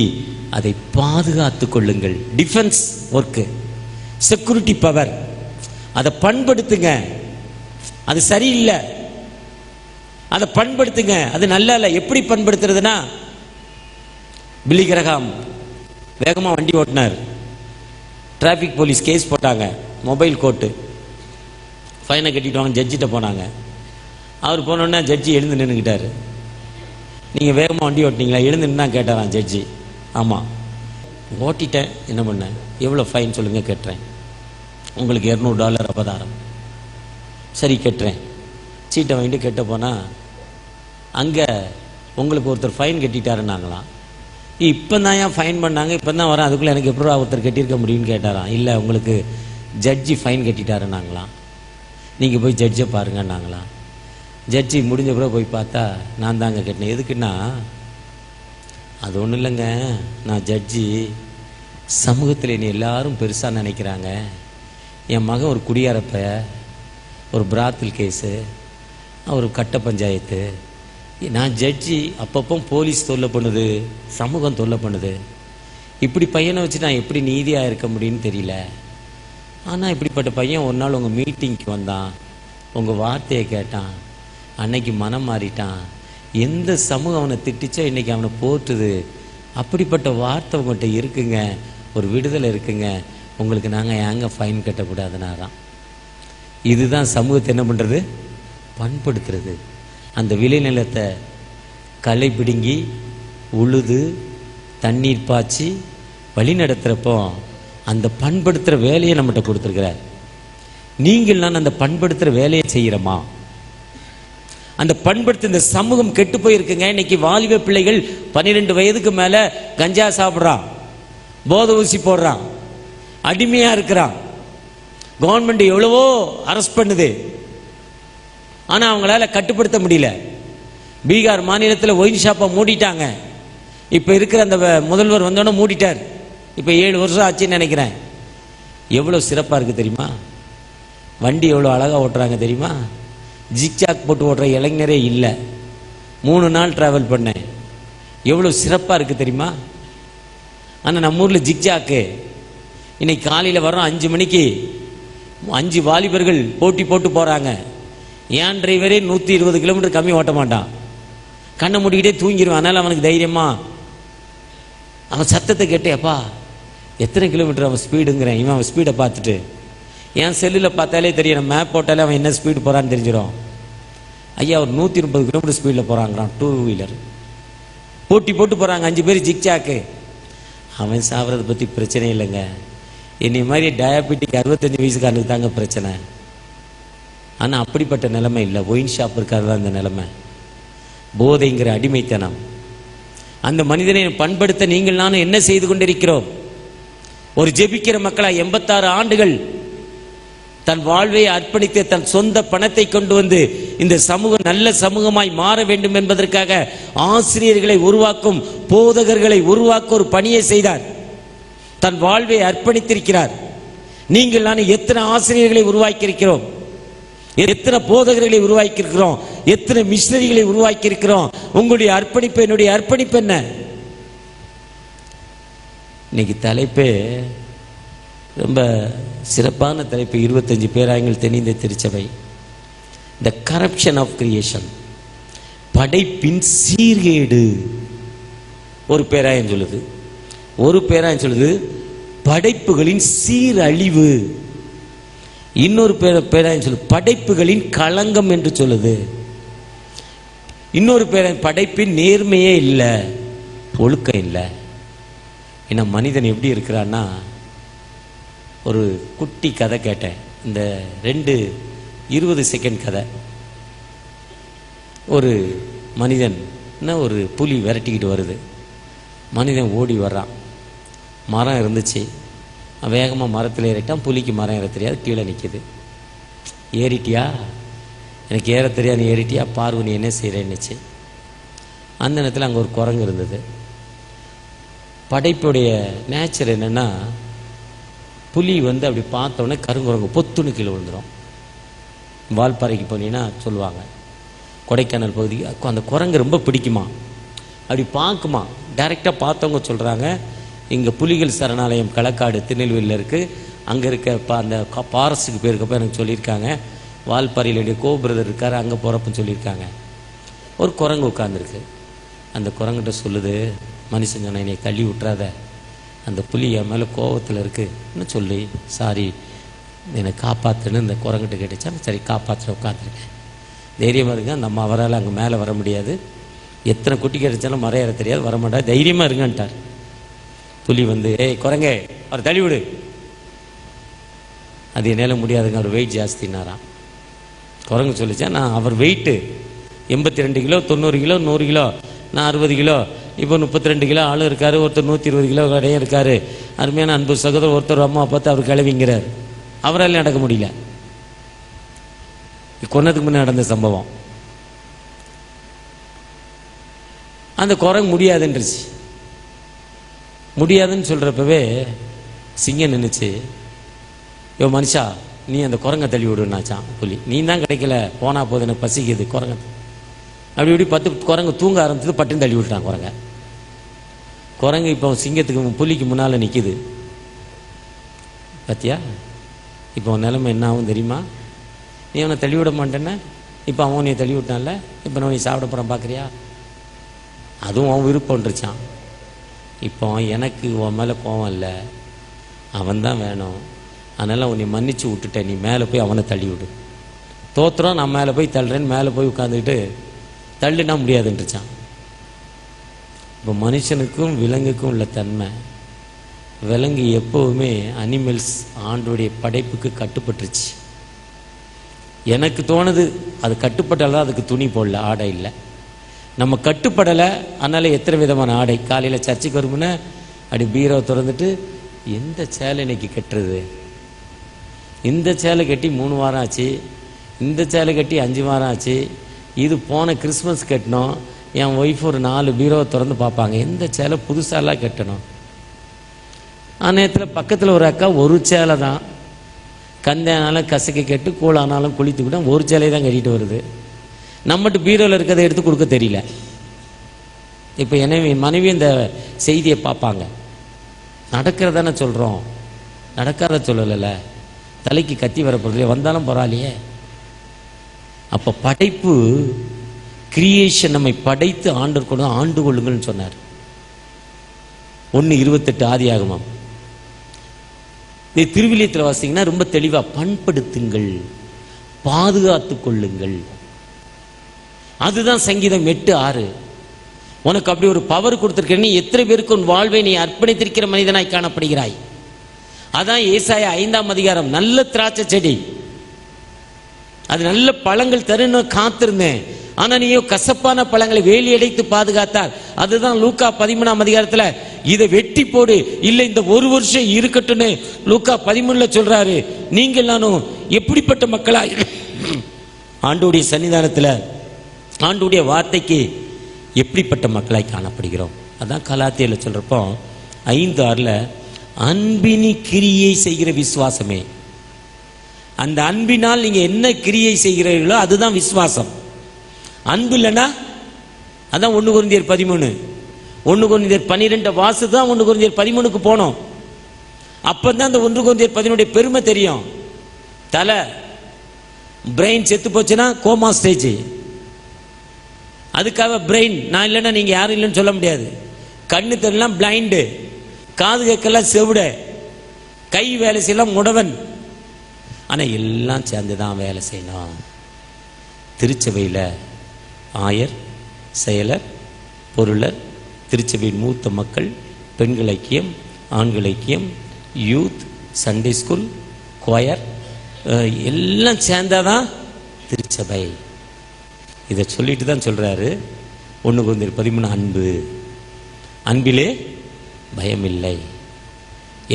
அதை பாதுகாத்து கொள்ளுங்கள். டிஃபென்ஸ் ஒர்க்கு, செக்யூரிட்டி பவர், அதை பண்படுத்துங்க. அது சரியில்லை, அதை பண்படுத்துங்க. அது நல்லா இல்லை. எப்படி பண்படுத்துறதுன்னா, பில்லி கிரஹாம் வேகமாக வண்டி ஓட்டினார், டிராஃபிக் போலீஸ் கேஸ் போட்டாங்க, மொபைல் கோர்ட்டு ஃபைனை கட்டிட்டு வாங்க, ஜட்ஜிட்ட போனாங்க. அவர் போனோடனே ஜட்ஜி எழுந்து நின்றுக்கிட்டார். நீங்கள் வேகமாக வண்டி ஓட்டினீங்களா? எழுந்து நின்று தான் கேட்டாரான் ஜட்ஜி. ஆமாம், ஓட்டிட்டேன், என்ன பண்ணேன், எவ்வளோ ஃபைன் சொல்லுங்கள் கேட்டுறேன். உங்களுக்கு $200 அபதாரம். சரி கேட்டுறேன். சீட்டை வாங்கிட்டு கேட்ட போனால் அங்கே உங்களுக்கு ஒருத்தர் ஃபைன் கட்டிட்டாருன்னாங்களாம். இப்போ தான் ஏன் ஃபைன் பண்ணாங்க, இப்போ தான் வரேன், அதுக்குள்ளே எனக்கு எப்படி ஒருத்தர் கட்டியிருக்க முடியும்னு கேட்டாராம். இல்லை, உங்களுக்கு ஜட்ஜி ஃபைன் கட்டிட்டாருன்னாங்களாம், நீங்கள் போய் ஜட்ஜை பாருங்கன்னாங்களாம். ஜட்ஜி முடிஞ்ச பிறகு போய் பார்த்தா, நான் தாங்க கட்டினேன். எதுக்குன்னா, அது ஒன்றும் இல்லைங்க, நான் ஜட்ஜி, சமூகத்தில் என்னை எல்லாரும் பெருசாக நினைக்கிறாங்க. என் மகன் ஒரு குடியாரப்ப, ஒரு பிராத்தல் கேஸு, ஒரு கட்ட பஞ்சாயத்து, நான் ஜட்ஜி, அப்பப்போ போலீஸ் தொல்லை பண்ணுது, சமூகம் தொல்லை பண்ணுது. இப்படி பையனை வச்சு நான் எப்படி நீதியாக இருக்க முடியும்னு தெரியல. ஆனால் இப்படிப்பட்ட பையன் ஒரு நாள் உங்கள் மீட்டிங்க்கு வந்தான், உங்கள் வார்த்தையை கேட்டான், அன்னைக்கு மனம் மாறிட்டான். எந்த சமூகம் அவனை திட்டிச்சோ இன்னைக்கு அவனை போற்றுது. அப்படிப்பட்ட வார்த்தை உங்கள்கிட்ட இருக்குங்க, ஒரு விடுதலை இருக்குங்க, உங்களுக்கு நாங்கள் ஏங்க ஃபைன் கட்டக்கூடாதுனாராம். இதுதான் சமூகத்தை என்ன பண்ணுறது, பண்படுத்துறது. அந்த விளைநிலத்தை களை பிடுங்கி உழுது தண்ணீர் பாய்ச்சி வழி நடத்துகிறப்போ அந்த பண்படுத்துகிற வேலையை நம்மகிட்ட கொடுத்துருக்கிறார். நீங்கள் நான் அந்த பண்படுத்துகிற வேலையை செய்கிறோமா? அந்த பண்படுத்த இந்த சமூகம் கெட்டு போயிருக்குங்க. இன்னைக்கு வாலிப பிள்ளைகள் 12 வயதுக்கு மேலே கஞ்சா சாப்பிட்றான், போதை ஊசி போடுறான், அடிமையாக இருக்கிறான். கவர்மெண்ட் எவ்வளவோ அரெஸ்ட் பண்ணுது, ஆனால் அவங்களால கட்டுப்படுத்த முடியல. பீகார் மாநிலத்தில் ஒயின் ஷாப்பை மூடிட்டாங்க. இப்போ இருக்கிற அந்த முதல்வர் வந்தோடனே மூடிட்டார். இப்போ 7 வருஷம் ஆச்சுன்னு நினைக்கிறேன். எவ்வளோ சிறப்பாக இருக்குது தெரியுமா? வண்டி எவ்வளோ அழகாக ஓட்டுறாங்க தெரியுமா? ஜிக்ஜாக் போட்டு ஓட்டுற இளைஞரே இல்லை. 3 நாள் ட்ராவல் பண்ணேன். எவ்வளோ சிறப்பாக இருக்குது தெரியுமா? ஆனால் நம்ம ஊரில் ஜிக்ஜாக்கு இன்னைக்கு காலையில் வரோம் 5 மணிக்கு 5 வாலிபர்கள் போட்டி போட்டு போகிறாங்க. ஏன் டிரைவரே 120 கிலோமீட்டர் கம்மி ஓட்ட மாட்டான், கண்ணை மூடிக்கிட்டே தூங்கிடுவான். அதனால் அவனுக்கு தைரியமா அவன் சத்தத்தை கேட்டேப்பா எத்தனை கிலோமீட்டர் அவன் ஸ்பீடுங்கிறேன். இவன் அவன் ஸ்பீடை பார்த்துட்டு என் செல்லில் பார்த்தாலே தெரியும், மேப் போட்டாலே அவன் என்ன ஸ்பீடு போகிறான்னு தெரிஞ்சிடும். ஐயா ஒரு 130 கிலோமீட்டர் ஸ்பீடில் போகிறாங்கிறான் 2 வீலர். போட்டி போட்டு போகிறாங்க 5 பேர் ஜிக்ஜாக்கு. அவன் சாப்பிட்றதை பற்றி பிரச்சனை இல்லைங்க. என்னை மாதிரி டயபெட்டிக் 65 வயசுக்காரனுக்கு தாங்க பிரச்சனை. ஆனால் அப்படிப்பட்ட நிலைமை இல்லை. ஒயின் ஷாப் இருக்காது தான் அந்த நிலைமை. போதைங்கிற அடிமைத்தனம். அந்த மனிதனை பண்படுத்த நீங்கள் நானும் என்ன செய்து கொண்டிருக்கிறோம்? ஒரு ஜெபிக்கிற மக்களா 86 ஆண்டுகள் தன் வாழ்வை அர்ப்பணித்து தன் சொந்த பணத்தை கொண்டு வந்து இந்த சமூகம் நல்ல சமூகமாய் மாற வேண்டும் என்பதற்காக ஆசிரியர்களை உருவாக்கும், போதகர்களை உருவாக்க ஒரு பணியை செய்தார். தன் வாழ்வை அர்ப்பணித்திருக்கிறார். நீங்கள் நான் எத்தனை ஆசிரியர்களை உருவாக்கி இருக்கிறோம், எத்தனை போதகர்களை உருவாக்கி இருக்கிறோம், எத்தனை மிஷனரிகளை உருவாக்கி இருக்கிறோம். உங்களுடைய அர்ப்பணிப்பு, என்னுடைய அர்ப்பணிப்பு என்ன? இன்னைக்கு தலைப்பே ரொம்ப சிறப்பான தலைப்பு. 25 பேராயங்கள் தென்னிந்திய திருச்சபை. த கரப்ஷன் ஆஃப் கிரியேஷன், படைப்பின் சீர்கேடு. ஒரு பேராயம் சொல்லுது, ஒரு பேராயம் சொல்லுது படைப்புகளின் சீரழிவு. இன்னொரு பேராயம் சொல்லுது படைப்புகளின் களங்கம் என்று சொல்லுது. இன்னொரு பேராயம் படைப்பின் நேர்மையே இல்லை, ஒழுக்கம் இல்லை. ஏன்னா மனிதன் எப்படி இருக்கிறான்னா, ஒரு குட்டி கதை கேட்டேன். இந்த 20 செகண்ட் கதை. ஒரு மனிதன் ஒரு புலி விரட்டிக்கிட்டு வருது. மனிதன் ஓடி வர்றான். மரம் இருந்துச்சு, வேகமாக மரத்தில் ஏறிட்டான். புலிக்கு மரம் ஏற தெரியாது, கீழே நிற்கிது. ஏறிட்டியா? எனக்கு ஏற தெரியாது, ஏறிட்டியா? பார்வு நீ என்ன செய்கிறேன்னுச்சு. அந்த நேரத்தில் அங்கே ஒரு குரங்கு இருந்தது. படைப்புடைய நேச்சர் என்னென்னா, புலி அப்படி பார்த்தோன்னே கருங்குரங்கு பொத்துன்னு கீழே விழுந்துடும். வால்பாறைக்கு போனீங்கன்னா சொல்லுவாங்க, கொடைக்கானல் பகுதிக்கு அந்த குரங்கு ரொம்ப பிடிக்குமா. அப்படி பார்க்குமா, டைரெக்டாக பார்த்தவங்க சொல்கிறாங்க, இங்கே புலிகள் சரணாலயம் களக்காடு திருநெல்வேலியில் இருக்குது. அங்கே இருக்க அந்த ஃபாரஸ்ட்டுக்கு போயிருக்கப்போ எனக்கு சொல்லியிருக்காங்க. வால்பாறையிலுடைய பிரதர் இருக்கார், அங்கே போகிறப்பன்னு சொல்லியிருக்காங்க. ஒரு குரங்கு உட்காந்துருக்கு. அந்த குரங்கிட்ட சொல்லுது, மனுஷன் சொன்ன என்னை தள்ளி விட்டுறாத, அந்த புலி என் மேலே கோபத்தில் இருக்குன்னு சொல்லி சாரி என்னை காப்பாற்றுன்னு இந்த குரங்கிட்ட கேட்டுச்சா. சரி காப்பாற்றுற, உட்காந்துருக்கேன், தைரியமாக இருங்க. அந்த அம்மா அவரால் அங்கே மேலே வர முடியாது, எத்தனை குட்டி கிடைச்சாலும் மரம் ஏற தெரியாது, வரமாட்டா, தைரியமாக இருங்கன்ட்டார். புலி ஏய் குரங்கே அவர் தள்ளி விடு. அது என்னால் முடியாதுங்க, அவர் வெயிட் ஜாஸ்தின்னாராம். குரங்கு சொல்லிச்சா, நான் அவர் வெயிட்டு 82 கிலோ, 90 கிலோ, 100 கிலோ, நான் 60 கிலோ, இப்போ 32 கிலோ ஆளும் இருக்கார், ஒருத்தர் 120 கிலோ கடையும் இருக்கார். அருமையான அன்பு சகோதரர் ஒருத்தர் அம்மா பார்த்து அவர் கிளவிங்கிறார். அவரால் நடக்க முடியல. கொன்னதுக்கு முன்னே நடந்த சம்பவம். அந்த குரங்கு முடியாதுன்றுச்சு. முடியாதுன்னு சொல்கிறப்பவே சிங்கம் நின்றுச்சு. மனுஷா நீ அந்த குரங்கை தள்ளி விடுனாச்சான் புலி. நீ தான் கிடைக்கல, போனா போது எனக்கு பசிக்குது குரங்க. அப்படி இப்படி 10 குரங்கு தூங்க ஆரம்பிச்சது, பட்டுன்னு தள்ளி விட்டான் குரங்க. குரங்கு இப்போ சிங்கத்துக்கு புலிக்கு முன்னால் நிற்கிது. பார்த்தியா இப்போ நிலைமை என்ன ஆகும் தெரியுமா? நீ அவனை தள்ளி விட மாட்டேன்னா, இப்போ அவன் நீ தள்ளி விட்டான்ல, இப்போ நான் நீ சாப்பிட போகிறான் பார்க்குறியா? அதுவும் அவன் விருப்பம்ன்றுச்சான். இப்போ எனக்கு உன் மேலே கோவம் இல்லை, அவன் தான் வேணும், அதனால் உன்னை மன்னிச்சு விட்டுட்டேன், நீ மேலே போய் அவனை தள்ளி விடு. தோத்துறோம், நான் மேலே போய் தள்ளுறேன்னு மேலே போய் உட்காந்துக்கிட்டு தள்ளுனா முடியாதுன்றுச்சான். இப்போ மனுஷனுக்கும் விலங்குக்கும் உள்ள தன்மை, விலங்கு எப்போவுமே அனிமல்ஸ் ஆண்டோடைய படைப்புக்கு கட்டுப்பட்டுருச்சு. எனக்கு தோணுது அது கட்டுப்பட்டால்தான் அதுக்கு துணி போடல, ஆடை இல்லை. நம்ம கட்டுப்படலை, அதனால் எத்தனை விதமான ஆடை. காலையில் சர்ச்சுக்கு வருமுன்னா அப்படி பீரோவை திறந்துட்டு எந்த சேலை இன்னைக்கு கட்டுறது, இந்த சேலை கட்டி 3 வாரம் ஆச்சு, இந்த சேலை கட்டி 5 வாரம் ஆச்சு, இது போன கிறிஸ்மஸ் கட்டணும். என் ஒய்ஃப் ஒரு 4 பீரோவை திறந்து பார்ப்பாங்க, எந்த சேலை புதுசாலாம் கட்டணும். நேரத்தில் பக்கத்தில் ஒரு அக்கா ஒரு சேலை தான், கந்தானாலும் கசக்கை கட்டு கூழானாலும் குளித்துக்கிட்டோம், ஒரு சேலையை தான் கட்டிட்டு வருது. நம்மட்டு பீரோவில் இருக்கிறத எடுத்து கொடுக்க தெரியல. இப்போ எனவே மனைவி இந்த செய்தியை பார்ப்பாங்க. நடக்கிறதானே சொல்கிறோம், நடக்காத சொல்லலைல்ல. தலைக்கு கத்தி வரப்போறது வந்தாலும் பரவாயில்லையே. அப்போ படைப்பு, கிரியேஷன், நம்மை படைத்து ஆண்டவர் கொண்டு ஆண்டு கொள்ளுங்கள்னு சொன்னார். 1:28 ஆதியாகமம். திருவிலியத்தில் வாசிங்கன்னா ரொம்ப தெளிவா, பண்படுத்துங்கள், பாதுகாத்து கொள்ளுங்கள். அதுதான் சங்கீதம் 8:6. உனக்கு அப்படி ஒரு பவர் கொடுத்திருக்க, நீ எத்தனை பேருக்கு உன் வாழ்வை நீ அர்ப்பணித்திருக்கிற மனிதனாய் காணப்படுகிறாய். அதான் ஏசாயா 5ஆம் அதிகாரம். நல்ல திராட்சை செடி, அது நல்ல பழங்கள் தருன்னு காத்திருந்தேன், ஆனா நீயோ கசப்பான பழங்களை வேலி அடைத்து பாதுகாத்தார். அதுதான் லூக்கா 13ஆம் அதிகாரத்துல, இதை வெட்டி போடு, இல்லை இந்த ஒரு வருஷம் இருக்கட்டும்னு லூக்கா 13ல சொல்றாரு. நீங்கள் நானும் எப்படிப்பட்ட மக்களா ஆண்டோடைய சன்னிதானத்துல ஆண்டோடைய வார்த்தைக்கு எப்படிப்பட்ட மக்களாய் காணப்படுகிறோம். அதான் கலாத்தியல சொல்றப்போ 5:6, அன்பினி கிரியை செய்கிற விசுவாசமே. அந்த அன்பினால் நீங்க என்ன கிரியை செய்கிறீர்களோ அதுதான் விசுவாசம். அன்பு இல்லைன்னா அதான் 1 கொரிந்தியர் 13, 1 கொரிந்தியர் 12 வாசு தான் 1 கொரிந்தியர் 13க்கு போனோம். அப்பதான் அந்த 1 கொரிந்தியர் 13 பெருமை தெரியும். தலை பிரெயின் செத்து போச்சுன்னா கோமா ஸ்டேஜ். அதுக்காக பிரெயின் நான் இல்லைன்னா நீங்க யாரும் இல்லைன்னு சொல்ல முடியாது. கண்ணு தெரியலாம் பிளைண்டு, காது கேட்கலாம் செவிட, கை வேலை செய்யலாம் முடவன். ஆனா எல்லாம் சேர்ந்துதான் வேலை செய்யணும். திருச்சபையில் ஆயர், செயலர், பொருளர், திருச்சபையின் மூத்த மக்கள், பெண்கள் ஐக்கியம், ஆண்கள் ஐக்கியம், யூத், சண்டே ஸ்கூல், கொயர், எல்லாம் சேர்ந்தாதான் திருச்சபை. இதை சொல்லிட்டு தான் சொல்றாரு 1 கொரிந்தியர் 13, அன்பு, அன்பிலே பயம் இல்லை.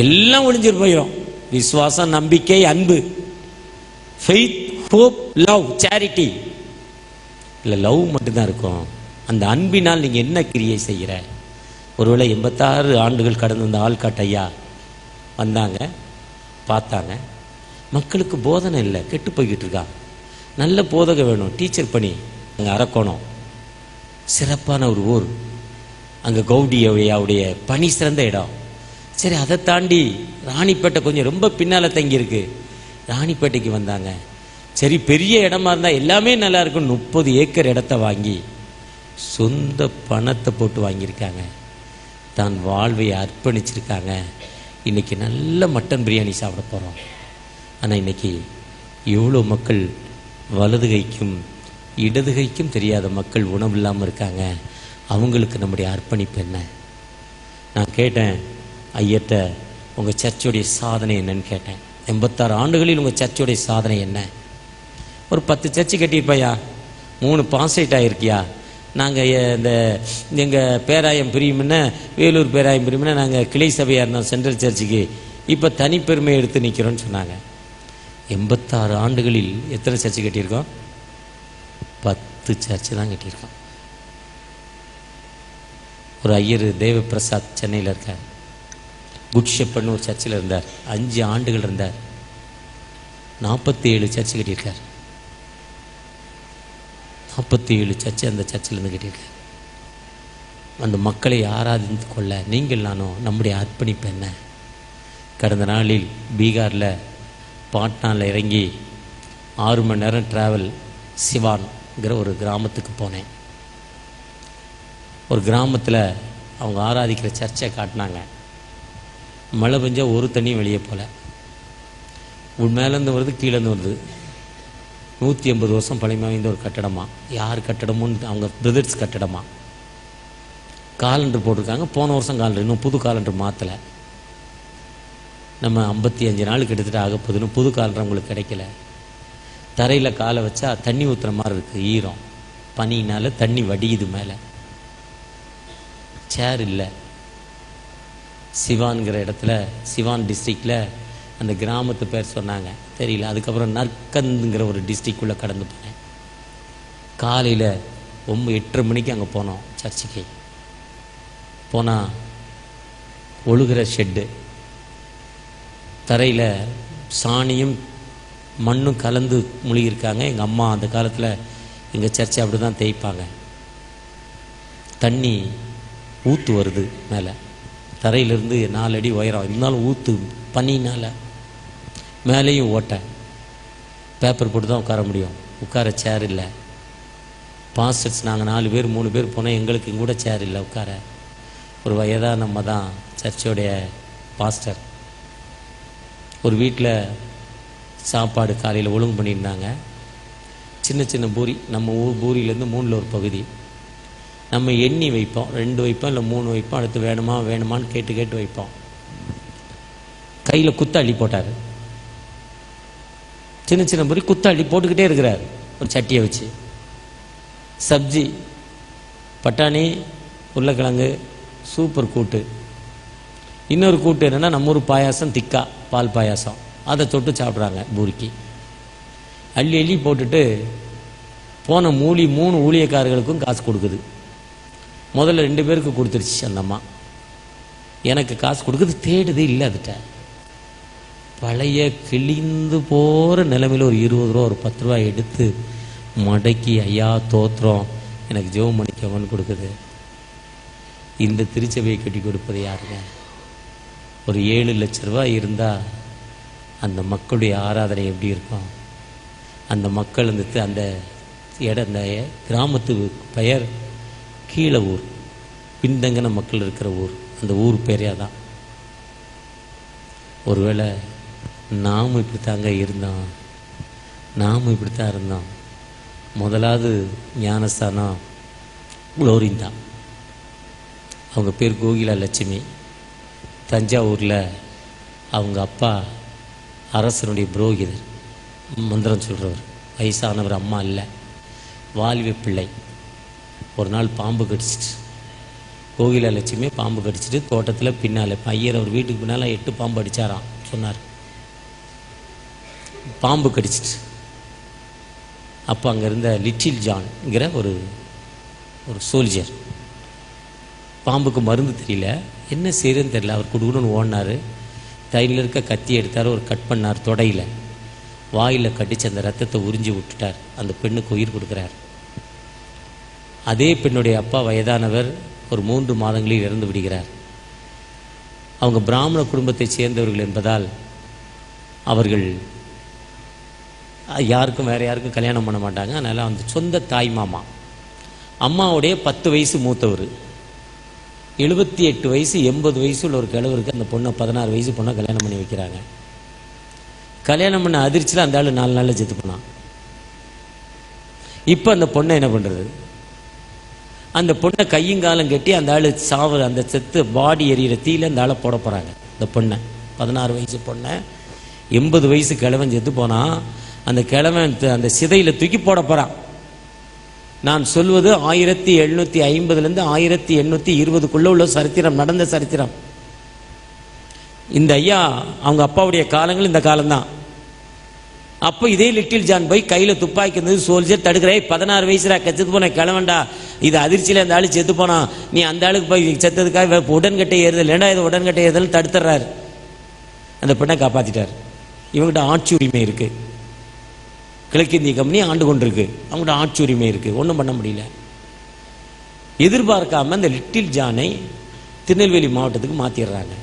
எல்லாம் ஒளிஞ்சிரு போயிடும். விசுவாசம், நம்பிக்கை, அன்பு, ஃபெய்த், ஹோப், லவ், சேரிட்டி. இல்லை, லவ் மட்டும்தான் இருக்கும். அந்த அன்பினால் நீங்க என்ன கிரியை செய்கிற? ஒருவேளை 86 ஆண்டுகள் கடந்து வந்த ஆள்காட்டு ஐயா வந்தாங்க, பார்த்தாங்க. மக்களுக்கு போதனை இல்லை, கெட்டு போய்கிட்டு இருக்கா. நல்ல போதக வேணும், டீச்சர் பணி. அங்கே அரக்கோணம் சிறப்பான ஒரு ஊர், அங்கே கௌடியாவுடைய பணி சிறந்த இடம். சரி, அதை தாண்டி ராணிப்பேட்டை கொஞ்சம் ரொம்ப பின்னால் தங்கியிருக்கு. ராணிப்பேட்டைக்கு வந்தாங்க. சரி, பெரிய இடமா இருந்தால் எல்லாமே நல்லா இருக்கும். 30 ஏக்கர் இடத்த வாங்கி சொந்த பணத்தை போட்டு வாங்கியிருக்காங்க. தான் வாழ்வை அர்ப்பணிச்சிருக்காங்க. இன்னைக்கு நல்ல மட்டன் பிரியாணி சாப்பிட போகிறோம். ஆனால் இன்னைக்கு எவ்வளோ மக்கள் வலது கைக்கும் இடது கைக்கும் தெரியாத மக்கள் உணவு இல்லாமல் இருக்காங்க. அவங்களுக்கு நம்முடைய அர்ப்பணிப்பு என்ன? நான் கேட்டேன் ஐயர்கிட்ட, உங்கள் சர்ச்சுடைய சாதனை என்னன்னு கேட்டேன். 86 ஆண்டுகளில் உங்கள் சர்ச்சுடைய சாதனை என்ன? ஒரு 10 சர்ச்சு கட்டியிருப்பாயா, 3 பாஸ்ரேட் ஆகிருக்கியா. நாங்கள் இந்த எங்கள் பேராயம் பிரியும்னா, வேலூர் பேராயம் பிரியும்னா நாங்கள் கிளை சபையாக இருந்தோம் சென்ட்ரல் சர்ச்சுக்கு, இப்போ தனிப்பெருமை எடுத்து நிற்கிறோன்னு சொன்னாங்க. 86 ஆண்டுகளில் எத்தனை சர்ச்சு கட்டியிருக்கோம்? 10 சர்ச்சு தான் கட்டியிருக்கோம். ஒரு ஐயர் தேவபிரசாத் சென்னையில் இருக்கார். குட் ஷெப்பர்ட்னு ஒரு சர்ச்சில் இருந்தார். 5 ஆண்டுகள் இருந்தார். 47 சர்ச்சு கட்டியிருக்கார். 47 சர்ச்சு அந்த சர்ச்சிலேருந்து கட்டியிருக்கார். அந்த மக்களை ஆராதித்து கொள்ள நீங்கள் நானும் நம்முடைய அர்ப்பணிப்பு என்ன? கடந்த நாளில் பீகாரில் பாட்னாவில் இறங்கி 6 மணி நேரம் டிராவல், சிவான்கிற ஒரு கிராமத்துக்கு போனேன். ஒரு கிராமத்தில் அவங்க ஆராதிக்கிற சர்ச்சை காட்டினாங்க. மழை பெஞ்சால் ஒரு தண்ணியும் வெளியே போல, மேலேருந்து வருது கீழேருந்து வருது. 150 வருஷம் பழமை வாய்ந்த ஒரு கட்டடமா. யார் கட்டடமுன்னு அவங்க பிரதர்ஸ் கட்டடமா. காலண்டர் போட்டிருக்காங்க. போன வருஷம் காலண்டர், இன்னும் புது காலண்டர் மாற்றலை. நம்ம 55 நாளுக்கு எடுத்துகிட்டு ஆகப்போதுன்னு புது காலண்டர் அவங்களுக்கு கிடைக்கல. தரையில் காலை வச்சா தண்ணி ஊற்றுற மாதிரி இருக்குது. ஈரம், பனினால தண்ணி வடியுது மேலே. சேர் இல்லை. சிவான்கிற இடத்துல, சிவான் டிஸ்ட்ரிக்டில் அந்த கிராமத்து பேர் சொன்னாங்க, தெரியல. அதுக்கப்புறம் நற்கந்துங்கிற ஒரு டிஸ்ட்ரிக்குள்ளே கடந்து போனேன். காலையில் 8:30 மணிக்கு அங்கே போனோம் சர்ச்சுக்கு. போனால் ஒழுகிற ஷெட்டு, தரையில் சாணியும் மண்ணும் கலந்து முழுகியிருக்காங்க. எங்கள் அம்மா அந்த காலத்தில் எங்கள் சர்ச்சை அப்படி தான் தேய்ப்பாங்க. தண்ணி ஊற்று வருது மேலே, தரையிலிருந்து 4 அடி உயரம் இருந்தாலும் ஊற்று பனினால், மேலேயும் ஓட்டை. பேப்பர் போட்டு தான் உட்கார முடியும், உட்கார சேர் இல்லை. பாஸ்டர்ஸ் நாங்கள் 4 பேர் 3 பேர் போனால் எங்களுக்கு கூட சேர் இல்லை உட்கார. ஒரு வயதாக நம்ம தான் சர்ச்சோடைய பாஸ்டர். ஒரு வீட்டில் சாப்பாடு காலையில் ஒழுங்கு பண்ணியிருந்தாங்க. சின்ன சின்ன பூரி, நம்ம ஊர் பூரியிலேருந்து 3ல் ஒரு பகுதி. நம்ம எண்ணி வைப்போம், 2 வைப்போம் இல்லை 3 வைப்போம். அடுத்து வேணுமா வேணுமான்னு கேட்டு வைப்போம். கையில் குத்த அள்ளி போட்டார். சின்ன சின்ன பூரி குத்த அள்ளி போட்டுக்கிட்டே இருக்கிறார் ஒரு சட்டியை வச்சு. சப்ஜி, பட்டாணி, உருளைக்கிழங்கு, சூப்பர் கூட்டு. இன்னொரு கூட்டு என்னென்னா நம்ம ஊர் பாயாசம், திக்கா பால் பாயாசம், அதை தொட்டு சாப்பிட்றாங்க பூரிக்கு. அள்ளி அள்ளி போட்டுட்டு போன 3 ஊழியக்காரர்களுக்கும் காசு கொடுக்குது. முதல்ல 2 பேருக்கு கொடுத்துருச்சு அந்த அம்மா. எனக்கு காசு கொடுக்குது, தேடுது இல்லை. அதுட்ட பழைய கிழிந்து போகிற நிலைமையில் ஒரு 20 ரூபா ஒரு 10 ரூபா எடுத்து மடக்கி, ஐயா தோத்திரம் எனக்கு ஜெபம் பண்ணிக்கவன்னு கொடுக்குது. இந்த திருச்சபையை கட்டி கொடுப்பது யாருங்க? ஒரு 7 லட்ச ரூபா இருந்தால் அந்த மக்களுடைய ஆராதனை எப்படி இருக்கும்? அந்த மக்கள் அந்த இடம், அந்த கிராமத்து பெயர் கீழே ஊர், பின்தங்கின மக்கள் இருக்கிற ஊர். அந்த ஊர் பேரே தான். ஒருவேளை நாம் இப்படித்தாங்க இருந்தோம், நாம் இப்படித்தான் இருந்தோம். முதலாவது ஞானஸ்தானம் குளோரின் தான். அவங்க பேர் கோகிலா லட்சுமி. தஞ்சாவூரில் அவங்க அப்பா அரசனுடைய புரோகிதர், மந்திரம் சொல்கிறவர், வயசானவர். அம்மா இல்லை, வாலிப பிள்ளை. ஒரு நாள் பாம்பு கடிச்சிட்டு, கோகிலா லட்சுமி பாம்பு கடிச்சிட்டு தோட்டத்தில் பின்னால் ஐயர் அவர் வீட்டுக்கு பின்னால் 8 பாம்பு அடித்தாராம் சொன்னார். பாம்பு கடிச்சிட்டு அப்போ அங்கே இருந்த லிட்டில் ஜான்ங்கிற ஒரு சோல்ஜர், பாம்புக்கு மருந்து தெரியல, என்ன செய்யறதுன்னு தெரியல, அவர் குடுக்கணும்னு ஓடினார். கையில் இருக்க கத்தி எடுத்தார், ஒரு கட் பண்ணார் தொடையில், வாயில் கட்டிச்சு அந்த ரத்தத்தை உறிஞ்சி விட்டுட்டார். அந்த பெண்ணுக்கு உயிர் கொடுக்குறார். அதே பெண்ணுடைய அப்பா வயதானவர், ஒரு 3 மாதங்களில் இறந்து விடுகிறார். அவங்க பிராமண குடும்பத்தை சேர்ந்தவர்கள் என்பதால் அவர்கள் யாருக்கும் வேறு யாருக்கும் கல்யாணம் பண்ண மாட்டாங்க. அதனால் அந்த சொந்த தாய் மாமா, அம்மாவுடைய 10 வயசு மூத்தவர், 78 வயசு 80 வயசு உள்ள ஒரு கிழவருக்கு அந்த பொண்ணை 16 வயசு பொண்ணை கல்யாணம் பண்ணி வைக்கிறாங்க. கல்யாணம் பண்ண அதிர்ச்சியில் அந்த ஆள் 4 நாளில் செத்து போனான். இப்போ அந்த பொண்ணை என்ன பண்ணுறது? அந்த பொண்ணை கையுங்காலம் கட்டி அந்த ஆள் அந்த செத்து பாடி எரியிற தீயில அந்த ஆளை போட போகிறாங்க. இந்த பொண்ணை, 16 வயசு பொண்ணை 80 வயசு கிழவன் செத்து போனால் அந்த கிழவன் அந்த சிதையில் தூக்கி போட போகிறான். நான் சொல்வது 1750 1820 உள்ள சரித்திரம், நடந்த சரித்திரம். இந்த ஐயா அவங்க அப்பாவுடைய காலங்கள் இந்த காலம்தான். அப்போ இதே லிட்டில் ஜான் போய் கையில் துப்பாக்கி இருந்தது, சோல்ஜர் தடுக்கிறே, 16 வயசுல செத்து போன கிழவன்டா, இது அதிர்ச்சியில் அந்த ஆளு செத்து போனா, நீ அந்த ஆளுக்கு போய் செத்ததுக்காக உடன்கட்டை ஏறுதல், ஏண்டா இது உடன்கட்டை ஏறுதல் தடுத்துறாரு. அந்த பெண்ணை காப்பாற்றிட்டார். இவங்ககிட்ட ஆட்சி உரிமை இருக்கு, கிழக்கிந்திய கம்பெனி ஆண்டு கொண்டிருக்கு, அவங்கள்ட்ட ஆட்சி உரிமை இருக்கு, ஒன்றும் பண்ண முடியல. எதிர்பார்க்காம இந்த லிட்டில் ஜானை திருநெல்வேலி மாவட்டத்துக்கு மாற்றிடுறாங்க.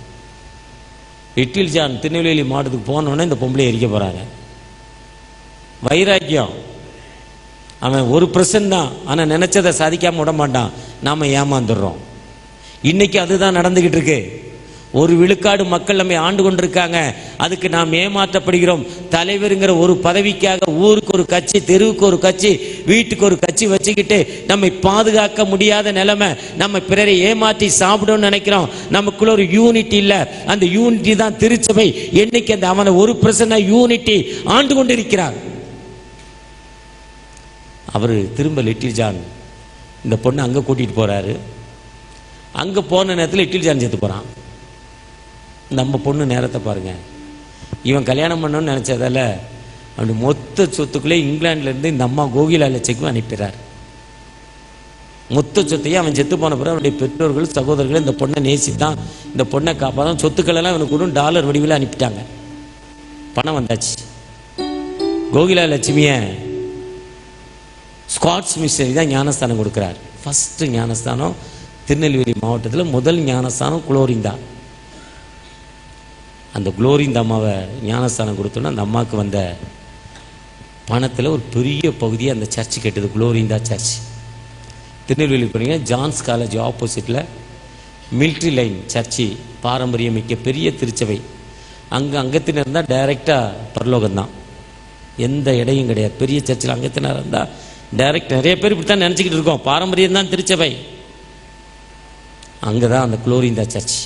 லிட்டில் ஜான் திருநெல்வேலி மாவட்டத்துக்கு போனோன்னே இந்த பொம்பளை எரிக்க போகிறாங்க. வைராக்கியம், அவன் 1% தான், ஆனால் நினைச்சதை சாதிக்காம விட மாட்டான். நாம ஏமாந்துடுறோம். இன்னைக்கு அதுதான் நடந்துகிட்டு இருக்கு. 1 விழுக்காடு மக்கள் நம்மை ஆண்டு கொண்டிருக்காங்க, அதுக்கு நாம் ஏமாற்றப்படுகிறோம். தலைவருங்கிற ஒரு பதவிக்காக ஊருக்கு ஒரு கட்சி, தெருவுக்கு ஒரு கட்சி, வீட்டுக்கு ஒரு கட்சி வச்சுக்கிட்டு நம்மை பாதுகாக்க முடியாத நிலைமை. நம்ம பிறரை ஏமாற்றி சாப்பிடணும்னு நினைக்கிறோம். நமக்குள்ள ஒரு யூனிட்டி இல்லை. அந்த யூனிட்டி தான் திருச்சபை. என்னைக்கு அந்த அவனை 1% யூனிட்டி ஆண்டு கொண்டிருக்கிறார். அவர் திரும்ப லிட்டில் ஜான் இந்த பொண்ணை அங்கே கூட்டிகிட்டு போகிறாரு. அங்கே போன நேரத்தில் லிட்டில் ஜான் செத்து போகிறான். நம்ம பொண்ணு நேரத்தை பாருங்க. இவன் கல்யாணம் பண்ணணும்னு நினச்சதால அப்படி மொத்த சொத்துக்குள்ளே இங்கிலாந்துலேருந்து இந்த அம்மா கோகிலா லட்சுமிக்கும் அனுப்பிடுறார். மொத்த சொத்தையும் அவன் செத்து போன பிறகு அவனுடைய பெற்றோர்கள் சகோதரர்கள் இந்த பொண்ணை நேசித்தான், இந்த பொண்ணை காப்பாதான், சொத்துக்கள் எல்லாம் இவனுக்கு $1 வடிவில் அனுப்பிட்டாங்க. பணம் வந்தாச்சு. கோகிலா லட்சுமியை ஸ்காட்ஸ் மிஷனரி தான் ஞானஸ்தானம் கொடுக்குறார். ஃபஸ்ட்டு ஞானஸ்தானம் திருநெல்வேலி மாவட்டத்தில் முதல் ஞானஸ்தானம் குளோரிந்தா. அந்த குளோரிந்த அம்மாவை ஞானஸ்தானம் கொடுத்தோன்னா அந்த அம்மாவுக்கு வந்த பணத்தில் ஒரு பெரிய பகுதியை அந்த சர்ச்சு கட்டுது, குளோரிந்தா சர்ச். திருநெல்வேலி போனீங்க, ஜான்ஸ் காலேஜ் ஆப்போசிட்டில் மில்ட்ரி லைன் சர்ச்சு, பாரம்பரியம் மிக்க பெரிய திருச்சபை. அங்கே அங்கத்தினர் இருந்தால் டைரெக்டாக பரலோகம்தான், எந்த இடையும் கிடையாது. பெரிய சர்ச்சில் அங்கத்தினர் இருந்தால் டைரக்ட். நிறைய பேர் இப்படி தான் நினச்சிக்கிட்டு இருக்கோம், பாரம்பரியம் தான் திருச்சபை. அங்கே தான் அந்த குளோரிந்தா சர்ச்.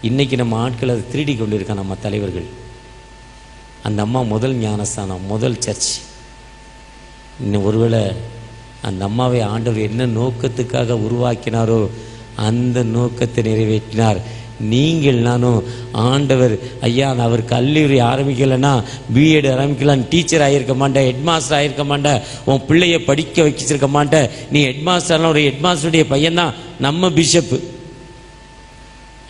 இன்னைக்கு நம்ம ஆட்கள் அதை திருடி கொண்டு இருக்கான் நம்ம தலைவர்கள். அந்த அம்மா முதல் ஞானஸ்தானம், முதல் சர்ச். இன்னும் ஒருவேளை அந்த அம்மாவை ஆண்டவர் என்ன நோக்கத்துக்காக உருவாக்கினாரோ அந்த நோக்கத்தை நிறைவேற்றினார். நீங்கள் நானும் ஆண்டவர் ஐயா அவர் கல்லூரி ஆரம்பிக்கலைன்னா பிஎட் ஆரம்பிக்கலாம், டீச்சர் ஆகியிருக்க மாட்டேன், ஹெட் மாஸ்டர் ஆகியிருக்க மாட்டேன், உன் பிள்ளைய படிக்க வச்சிருக்க மாட்டேன், நீ ஹெட் மாஸ்டர்லாம் ஒரு ஹெட் மாஸ்டருடைய பையன்தான் நம்ம பிஷப்பு.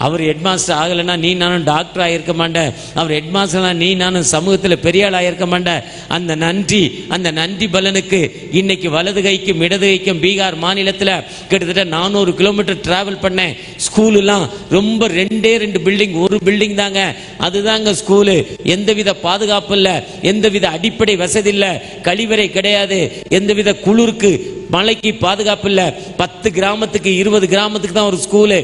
அவர் ஹெட் மாஸ்டர் ஆகலைன்னா நீ நானும் டாக்டர் ஆகியிருக்க மாட்டேன், அவர் ஹெட் மாஸ்டர்லாம் நீ நானும் சமூகத்தில் பெரிய ஆள் ஆகியிருக்க மாட்டேன். அந்த நன்றி பலனுக்கு இன்னைக்கு வலது கைக்கும் இடது கைக்கும் பீகார் மாநிலத்தில் கிட்டத்தட்ட 400 கிலோமீட்டர் டிராவல் பண்ணேன். ஸ்கூலுலாம் ரொம்ப 2 பில்டிங், ஒரு பில்டிங் தாங்க, அதுதாங்க ஸ்கூலு. எந்தவித பாதுகாப்பு இல்லை, எந்தவித அடிப்படை வசதி இல்லை, கழிவறை கிடையாது, எந்தவித குளிருக்கு மழைக்கு பாதுகாப்பு இல்லை. 10 கிராமத்துக்கு 20 கிராமத்துக்கு தான் ஒரு ஸ்கூலு.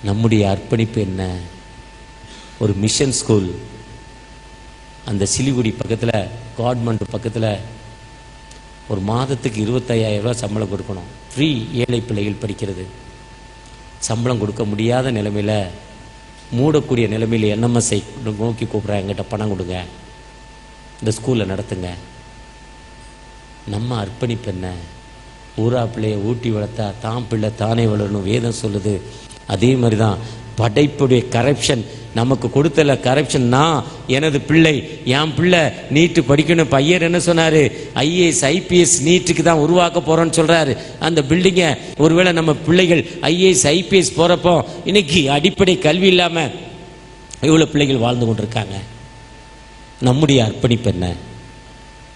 நம்முடைய அர்ப்பணிப்பு என்ன? ஒரு மிஷன் ஸ்கூல் அந்த சிலிகுடி பக்கத்தில், கவர்மெண்ட் பக்கத்தில் ஒரு மாதத்துக்கு 25,000 ரூபா சம்பளம் கொடுக்கணும். ஃப்ரீ, ஏழை பிள்ளைகள் படிக்கிறது. சம்பளம் கொடுக்க முடியாத நிலைமையில், மூடக்கூடிய நிலைமையில் என்எம்எஸ்ஐ நோக்கி கூப்பிட்றாங்க, என்கிட்ட பணம் கொடுங்க, இந்த ஸ்கூலில் நடத்துங்க. நம்ம அர்ப்பணிப்பு என்ன? ஊரா பிள்ளையை ஊட்டி வளர்த்தா தான் பிள்ளை தானே வளரணும் வேதம் சொல்லுது. அதே மாதிரி தான் படைப்புடைய கரப்ஷன் நமக்கு கொடுத்தல கரப்ஷன். நான் எனது பிள்ளை, என் பிள்ளை நீட்டு படிக்கணும். பையர் என்ன சொன்னார்? ஐஏஎஸ் ஐபிஎஸ் நீட்டுக்கு தான் உருவாக்க போகிறோன்னு சொல்கிறாரு. அந்த பில்டிங்கை ஒருவேளை நம்ம பிள்ளைகள் ஐஏஎஸ் ஐபிஎஸ் போகிறப்போ இன்னைக்கு அடிப்படை கல்வி இல்லாமல் இவ்வளோ பிள்ளைகள் வாழ்ந்து கொண்டிருக்காங்க. நம்முடைய அர்ப்பணிப்பு என்ன?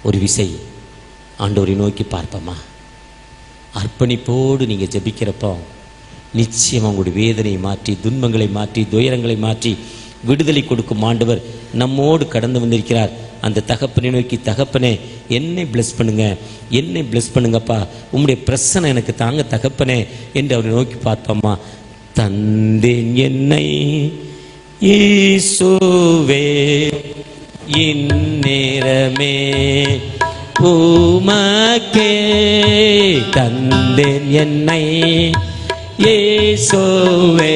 ஒரு விசை ஆண்டவரை நோக்கி பார்ப்போமா? அர்ப்பணிப்போடு நீங்கள் ஜெபிக்கிறப்போ நிச்சயம் உங்களுடைய வேதனையை மாற்றி, துன்பங்களை மாற்றி, துயரங்களை மாற்றி விடுதலை கொடுக்கும் ஆண்டவர் நம்மோடு கடந்து வந்திருக்கிறார். அந்த தகப்பனை நோக்கி, தகப்பனே என்னை பிளஸ் பண்ணுங்க, என்னை பிளஸ் பண்ணுங்கப்பா, உங்களுடைய பிரச்சனை எனக்கு தாங்க தகப்பனே என்று அவரை நோக்கி பார்ப்போமா? தந்தேன் என்னை இயேசுவே இந்நேரமே உமக்கே, தந்தேன் என்னை இயேசுவே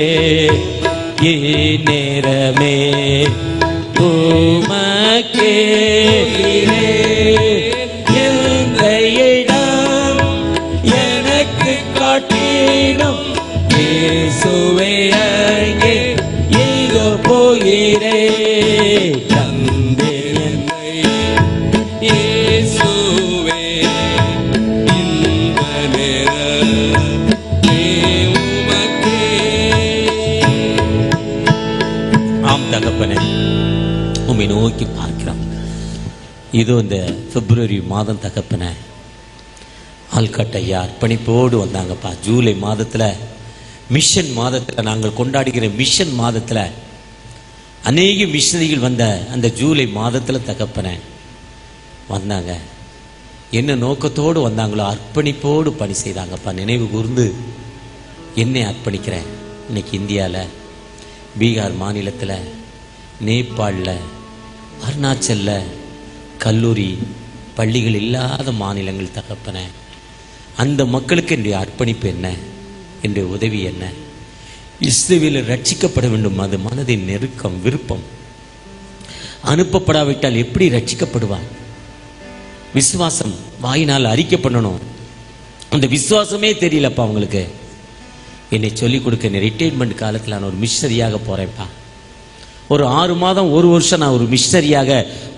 இந்நேரமே உமக்கே, எந்த இடம் எனக்கு காட்டிடும் இயேசுவே அங்கே இதோ போகிறே, தந்தேன் என்னை இயேசுவே இந்த நேரம் தகப்பனே உம்மை நோக்கி பார்க்கிறோம். இதோ இந்த பிப்ரவரி மாதம் தகப்பனே ஆள்காட்டையா அர்ப்பணிப்போடு வந்தாங்கப்பா. ஜூலை மாதத்தில் மிஷன் மாதத்தில், நாங்கள் கொண்டாடுகிற மிஷன் மாதத்தில் அநேக மிஷனரிகள் வந்த அந்த ஜூலை மாதத்தில் தகப்பனே வந்தாங்க. என்ன நோக்கத்தோடு வந்தாங்களோ அர்ப்பணிப்போடு பணி செய்தாங்கப்பா. நினைவு கூர்ந்து என்னை அர்ப்பணிக்கிறேன். இன்னைக்கு இந்தியாவில், பீகார் மாநிலத்தில், நேபாளில், அருணாச்சலில் கல்லூரி பள்ளிகள் இல்லாத மாநிலங்கள் தகப்பன, அந்த மக்களுக்கு என்னுடைய அர்ப்பணிப்பு என்ன, என்னுடைய உதவி என்ன? இஸ்ரவேல் ரட்சிக்கப்பட வேண்டும், அது மனதின் நெருக்கம், விருப்பம். அனுப்பப்படாவிட்டால் எப்படி ரட்சிக்கப்படுவார்? விசுவாசம் வாயினால் அறிக்கை பண்ணணும். அந்த விசுவாசமே தெரியலப்பா அவங்களுக்கு. என்னை சொல்லிக் கொடுக்க ரிட்டைர்மெண்ட் காலத்தில் நான் ஒரு மிஷனரியாக போகிறேன்ப்பா. ஒரு 6 மாதம் 1 வருஷம் நான் ஒரு மிஷனரியாக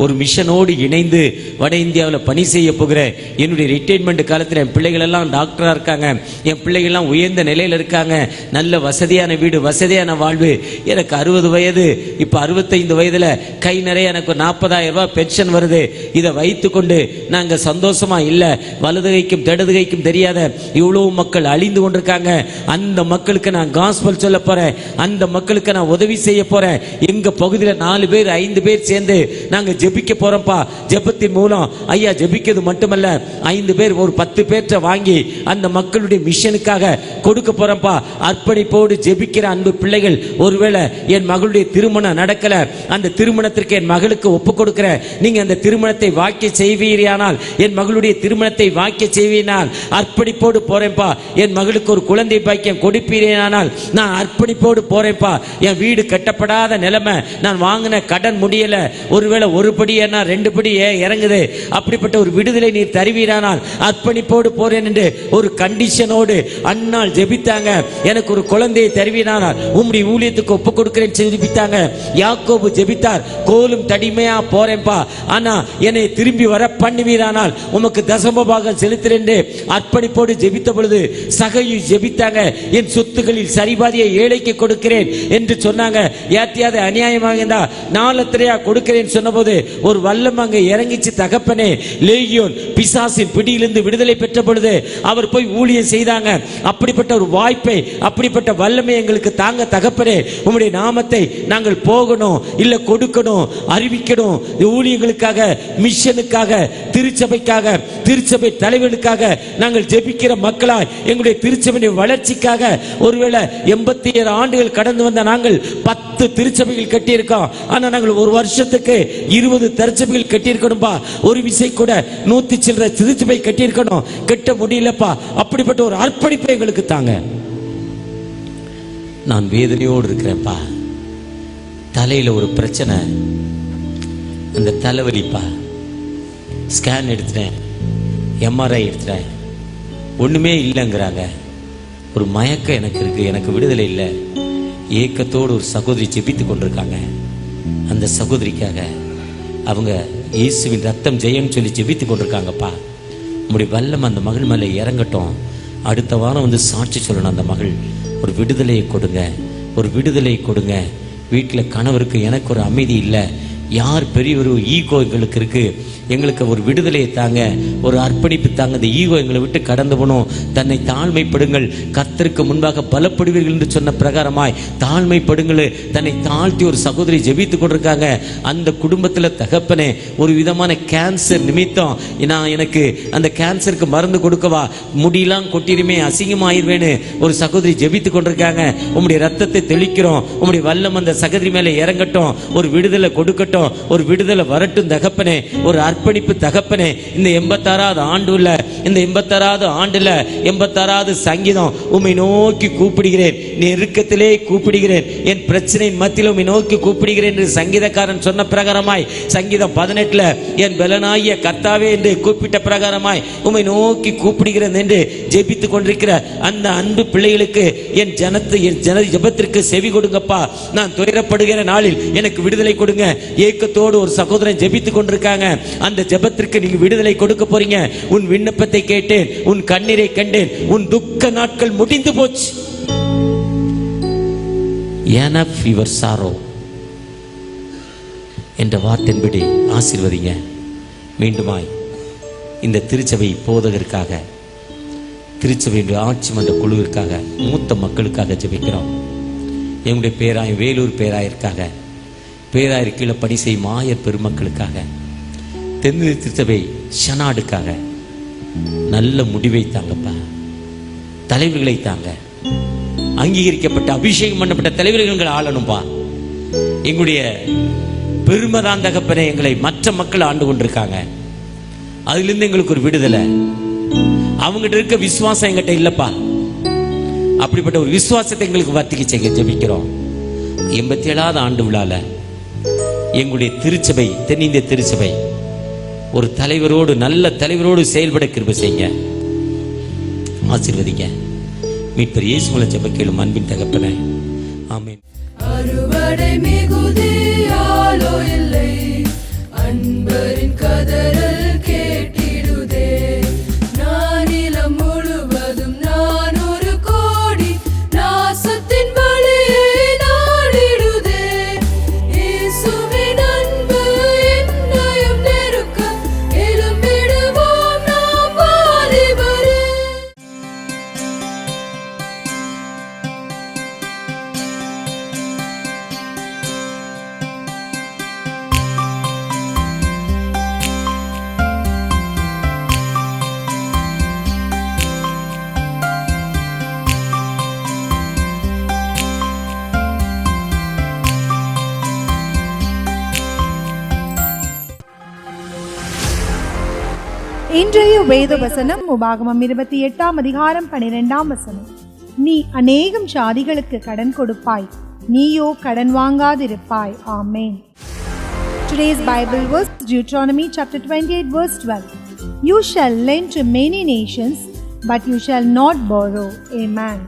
ஒரு மிஷனோடு இணைந்து வட இந்தியாவில் பணி செய்ய போகிறேன். என்னுடைய ரிட்டைர்மெண்ட் காலத்தில் என் பிள்ளைகள் எல்லாம் டாக்டராக இருக்காங்க, என் பிள்ளைகள்லாம் உயர்ந்த நிலையில் இருக்காங்க, நல்ல வசதியான வீடு, வசதியான வாழ்வு. எனக்கு 60 வயது, இப்போ 65 வயதில் கை நிறைய எனக்கு 40,000 ரூபாய் பென்ஷன் வருது. இதை வைத்து கொண்டு நாங்கள் சந்தோஷமா இல்லை. வலது கைக்கும் இடது கைக்கும் தெரியாத இவ்வளவு மக்கள் அழிந்து கொண்டிருக்காங்க. அந்த மக்களுக்கு நான் காஸ்பல் சொல்ல போறேன், அந்த மக்களுக்கு நான் உதவி செய்ய போறேன். எங்க பகுதியில் 4 பேர் 5 பேர் சேர்ந்து நாங்க ஜெபிக்க போறோம்ப்பா. ஜெபத்தின் மூலம் ஐயா ஜெபிக்கிறது மட்டுமல்ல, 5 பேர் ஒரு 10 பேற்ற வாங்கி அந்த மக்களுடைய மிஷனுக்காக கொடுக்க போறோம்ப்பா. அர்ப்பணிப்போடு ஜெபிக்கிற அன்பு பிள்ளைகள், ஒருவேளை என் மகளுடைய திருமணம் நடக்கல, அந்த திருமணத்திற்கு என் மகளுக்கு ஒப்பு கொடுக்கிற நீங்க அந்த திருமணத்தை வாக்கிய செய்வீரானால், என் மகளுடைய திருமணத்தை வாக்கிய செய்வீனால் அர்ப்பணிப்போடு போறேன்ப்பா. என் மகளுக்கு ஒரு குழந்தை பாக்கியம் கொடுப்பீரேனால் நான் அர்ப்பணிப்போடு போறேன்ப்பா. என் வீடு கட்டப்படாத நிலைமை, நான் வாங்கின கடன் முடியல, ஒருவேளை 1 படி என்ன 2 படி இறங்குது, அப்படிப்பட்ட ஒரு விடுதலை நீர் தருவீரானால் அர்ப்பணிப்போடு போறேன் என்று ஒரு கண்டிஷனோடு அன்னாள் ஜெபித்தாங்க. எனக்கு ஒரு குழந்தையை தருவீரானால் உம்முடைய ஊழியத்துக்கு ஒப்பு கொடுக்கிறேன் ஜெபித்தாங்க. யாக்கோபு ஜெபித்தார், கோலும் தடிமையா போறேன்பா, ஆனா என்னை திரும்பி வர பண்ணுவீரானால் உமக்கு தசம பாகம் செலுத்துறேன் அர்ப்பணிப்போடு ஜெபித்த பொழுது சகையு ஜெபித்தாங்க, என் சொத்துக்களில் சரிபாதியை ஏழைக்கு கொடுக்கிறேன் என்று சொன்னாங்க. யாத்தியாத அநியாயமாக இருந்தா 4 கொடுக்கிறேன் சொன்னபோது ஒரு வல்லம் அங்க இறங்கிச்சு. தகப்பனே, லேகியோன் பிசாசின் பிடியிலிருந்து விடுதலை பெற்ற பொழுது அவர் போய் ஊழியம் செய்தாங்க. அப்படிப்பட்ட ஒரு வாய்ப்பை, அப்படிப்பட்ட வல்லமை எங்களுக்கு தாங்க தகப்பனே. உம்முடைய நாமத்தை நாங்கள் போகணும், இல்ல கொடுக்கணும், அறிவிக்கணும். ஊழியர்களுக்காக, மிஷனுக்காக, திருச்சபைக்காக, திருச்சபை தலைவர்களுக்காக நாங்கள் ஜெபிக்கிற மக்களாய், எங்களுடைய திருச்சபையின் வளர்ச்சிக்காக. ஒருவேளை 87 ஆண்டுகள் கடந்து வந்த நாங்கள் 10 திருச்சபைகள் கட்டியிருக்கோம். ஆனா நாங்கள் ஒரு வருஷத்துக்கு 20 திருச்சபைகள் கட்டியிருக்கணும்பா. ஒரு விசை கூட 100 சில்லற திருச்சபை கட்டியிருக்கணும், கட்ட முடியலப்பா. அப்படிப்பட்ட ஒரு அர்ப்பணிப்பை எங்களுக்கு தாங்க. நான் வேதனையோடு இருக்கிறேன்ப்பா. தலையில ஒரு பிரச்சனை, அந்த தலைவலிப்பா. ஸ்கேன் எடுத்துட்டேன், MRI எடுத்துட்டேன், ஒண்ணுமே இல்லைங்கிறாங்க. ஒரு மயக்கம் எனக்கு இருக்கு, எனக்கு விடுதலை இல்லை. ஏக்கத்தோடு ஒரு சகோதரி ஜெபித்து கொண்டிருக்காங்க. அந்த சகோதரிக்காக அவங்க இயேசுவின் ரத்தம் ஜெயம் சொல்லி ஜெபித்து கொண்டிருக்காங்கப்பா. உங்களுடைய வல்லம் அந்த மகள் மேலே இறங்கட்டும். அடுத்த வாரம் வந்து சாட்சி சொல்லணும். அந்த மகள் ஒரு விடுதலையை கொடுங்க, ஒரு விடுதலை கொடுங்க. வீட்டில் கணவருக்கு எனக்கு ஒரு அமைதி இல்லை, யார் பெரிய ஒரு ஈகோ எங்களுக்கு இருக்கு, எங்களுக்கு ஒரு விடுதலையை தாங்க, ஒரு அர்ப்பணிப்பு தாங்க. இந்த ஈகோ எங்களை விட்டு கடந்து போனோம். தன்னை தாழ்மைப்படுங்கள், கர்த்தருக்கு முன்பாக பலப்படுவீர்கள் என்று சொன்ன பிரகாரமாய் தாழ்மைப்படுங்கள். தன்னை தாழ்த்தி ஒரு சகோதரி ஜெபித்து கொண்டிருக்காங்க. அந்த குடும்பத்தில் தகப்பனே, ஒரு விதமான கேன்சர் நிமித்தம் நான் எனக்கு அந்த கேன்சருக்கு மருந்து கொடுக்கவா, முடியெல்லாம் கொட்டிடுமே, அசிங்கமாயிருவேன்னு ஒரு சகோதரி ஜெபித்து கொண்டிருக்காங்க. உம்முடைய ரத்தத்தை தெளிக்கிறோம், உம்முடைய வல்லம் அந்த சகோதரி மேலே இறங்கட்டும், ஒரு விடுதலை கொடுக்கட்டும், ஒரு விடுதலை வரட்டும் தகப்பனே, ஒரு அர்ப்பணிப்பு தகப்பனே. இந்த 86வது ஆண்டுல, இந்த 86வது ஆண்டுல 86வது சங்கீதம், உம்மை நோக்கி கூப்பிடுகிறேன், நெருக்கத்திலே கூப்பிடுகிறேன், என் பிரச்சனையின் மத்தியில் உம்மை நோக்கி கூப்பிடுகிறேன் என்று சங்கீதக்காரன் சொன்ன பிரகாரமாய், சங்கீதம் 18 என் பலனாகிய கர்த்தாவே என்று கூப்பிட்ட பிரகாரமாய் உம்மை நோக்கி கூப்பிடுகிறேன் என்று ஜெபித்துக் கொண்டிருக்கிற அந்த அன்பு பிள்ளைகளுக்கு என் ஜெபத்திற்கு செவி கொடுங்கப்பா. நான் துயரப்படுகிற நாளில் எனக்கு விடுதலை கொடுங்க. ஏக்கத்தோடு ஒரு சகோதரன் ஜெபித்துக் கொண்டிருக்காங்க. அந்த ஜெபத்திற்கு நீங்க விடுதலை கொடுக்க போறீங்க. உன் விண்ணப்பத்தை கேட்டேன், உன் கண்ணீரை கண்டேன், உன் துக்க நாட்கள் முடிந்து போச்சு. enough your sorrow என்ற வார்த்தையின்படி ஆசீர்வதிங்க. மீண்டுமாய் இந்த திருச்சபை போதகருக்காக, திருச்சபையுடைய ஆட்சி மன்ற குழுவிற்காக, மூத்த மக்களுக்காக ஜெபிக்கிறோம். எங்களுடைய பேராய் வேலூர் பேராயருக்காக, பேராயர் கீழே பணி செய்யும் ஆயர் பெருமக்களுக்காக, தென்னிந்திய திருச்சபை ஷனாடுக்காக நல்ல முடிவை தாங்கப்பா. தலைவர்களை தாங்க, அங்கீகரிக்கப்பட்ட அபிஷேகம் பண்ணப்பட்ட தலைவர்கள் ஆளணும்பா. எங்களுடைய பெருமைதான் தகப்பனே, எங்களை மற்ற மக்கள் ஆண்டு கொண்டிருக்காங்க. அதிலிருந்து எங்களுக்கு ஒரு விடுதலை. அவங்ககிட்ட இருக்க விசுவாசம் எங்கிட்ட இல்லப்பா. அப்படிப்பட்ட ஒரு விசுவாசத்தை எங்களுக்கு வர்த்திக்க செய்ய ஜெபிக்கிறோம். 87வது ஆண்டு விழால எங்களுடைய திருச்சபை, தென்னிந்திய திருச்சபை ஒரு தலைவரோடு, நல்ல தலைவரோடு செயல்பட கிருபை செய்யுங்க. ஆசீர்வதிங்க. மீட்பர் இயேசு மூலம் ஜெபம் கேளும் அன்பின் தகப்பனே, ஆமென். அறுவடை மிகுதி கேட்டாலோ இல்லை, அன்பரின் கதறல் கேட்டிடுதே. நானிலம் முழுவதும் நான் ஒரு கோடி நாசத்தின் வழியை நாடிடுதே. இயேசுவின் அன்பு என்னையும் நெருக்க எழும்பிடுவோம் நாம் வாலிபரே. இன்றைய வேத வசனம் உபாகமம் 28 அதிகாரம் 12 வசனம். நீ அநேகம் ஜாதிகளுக்கு கடன் கொடுப்பாய், நீயோ கடன் வாங்காதிருப்பாய். ஆமென். Today's Bible verse, Deuteronomy chapter 28 verse 12. You shall lend to many nations, but you shall not borrow. Amen.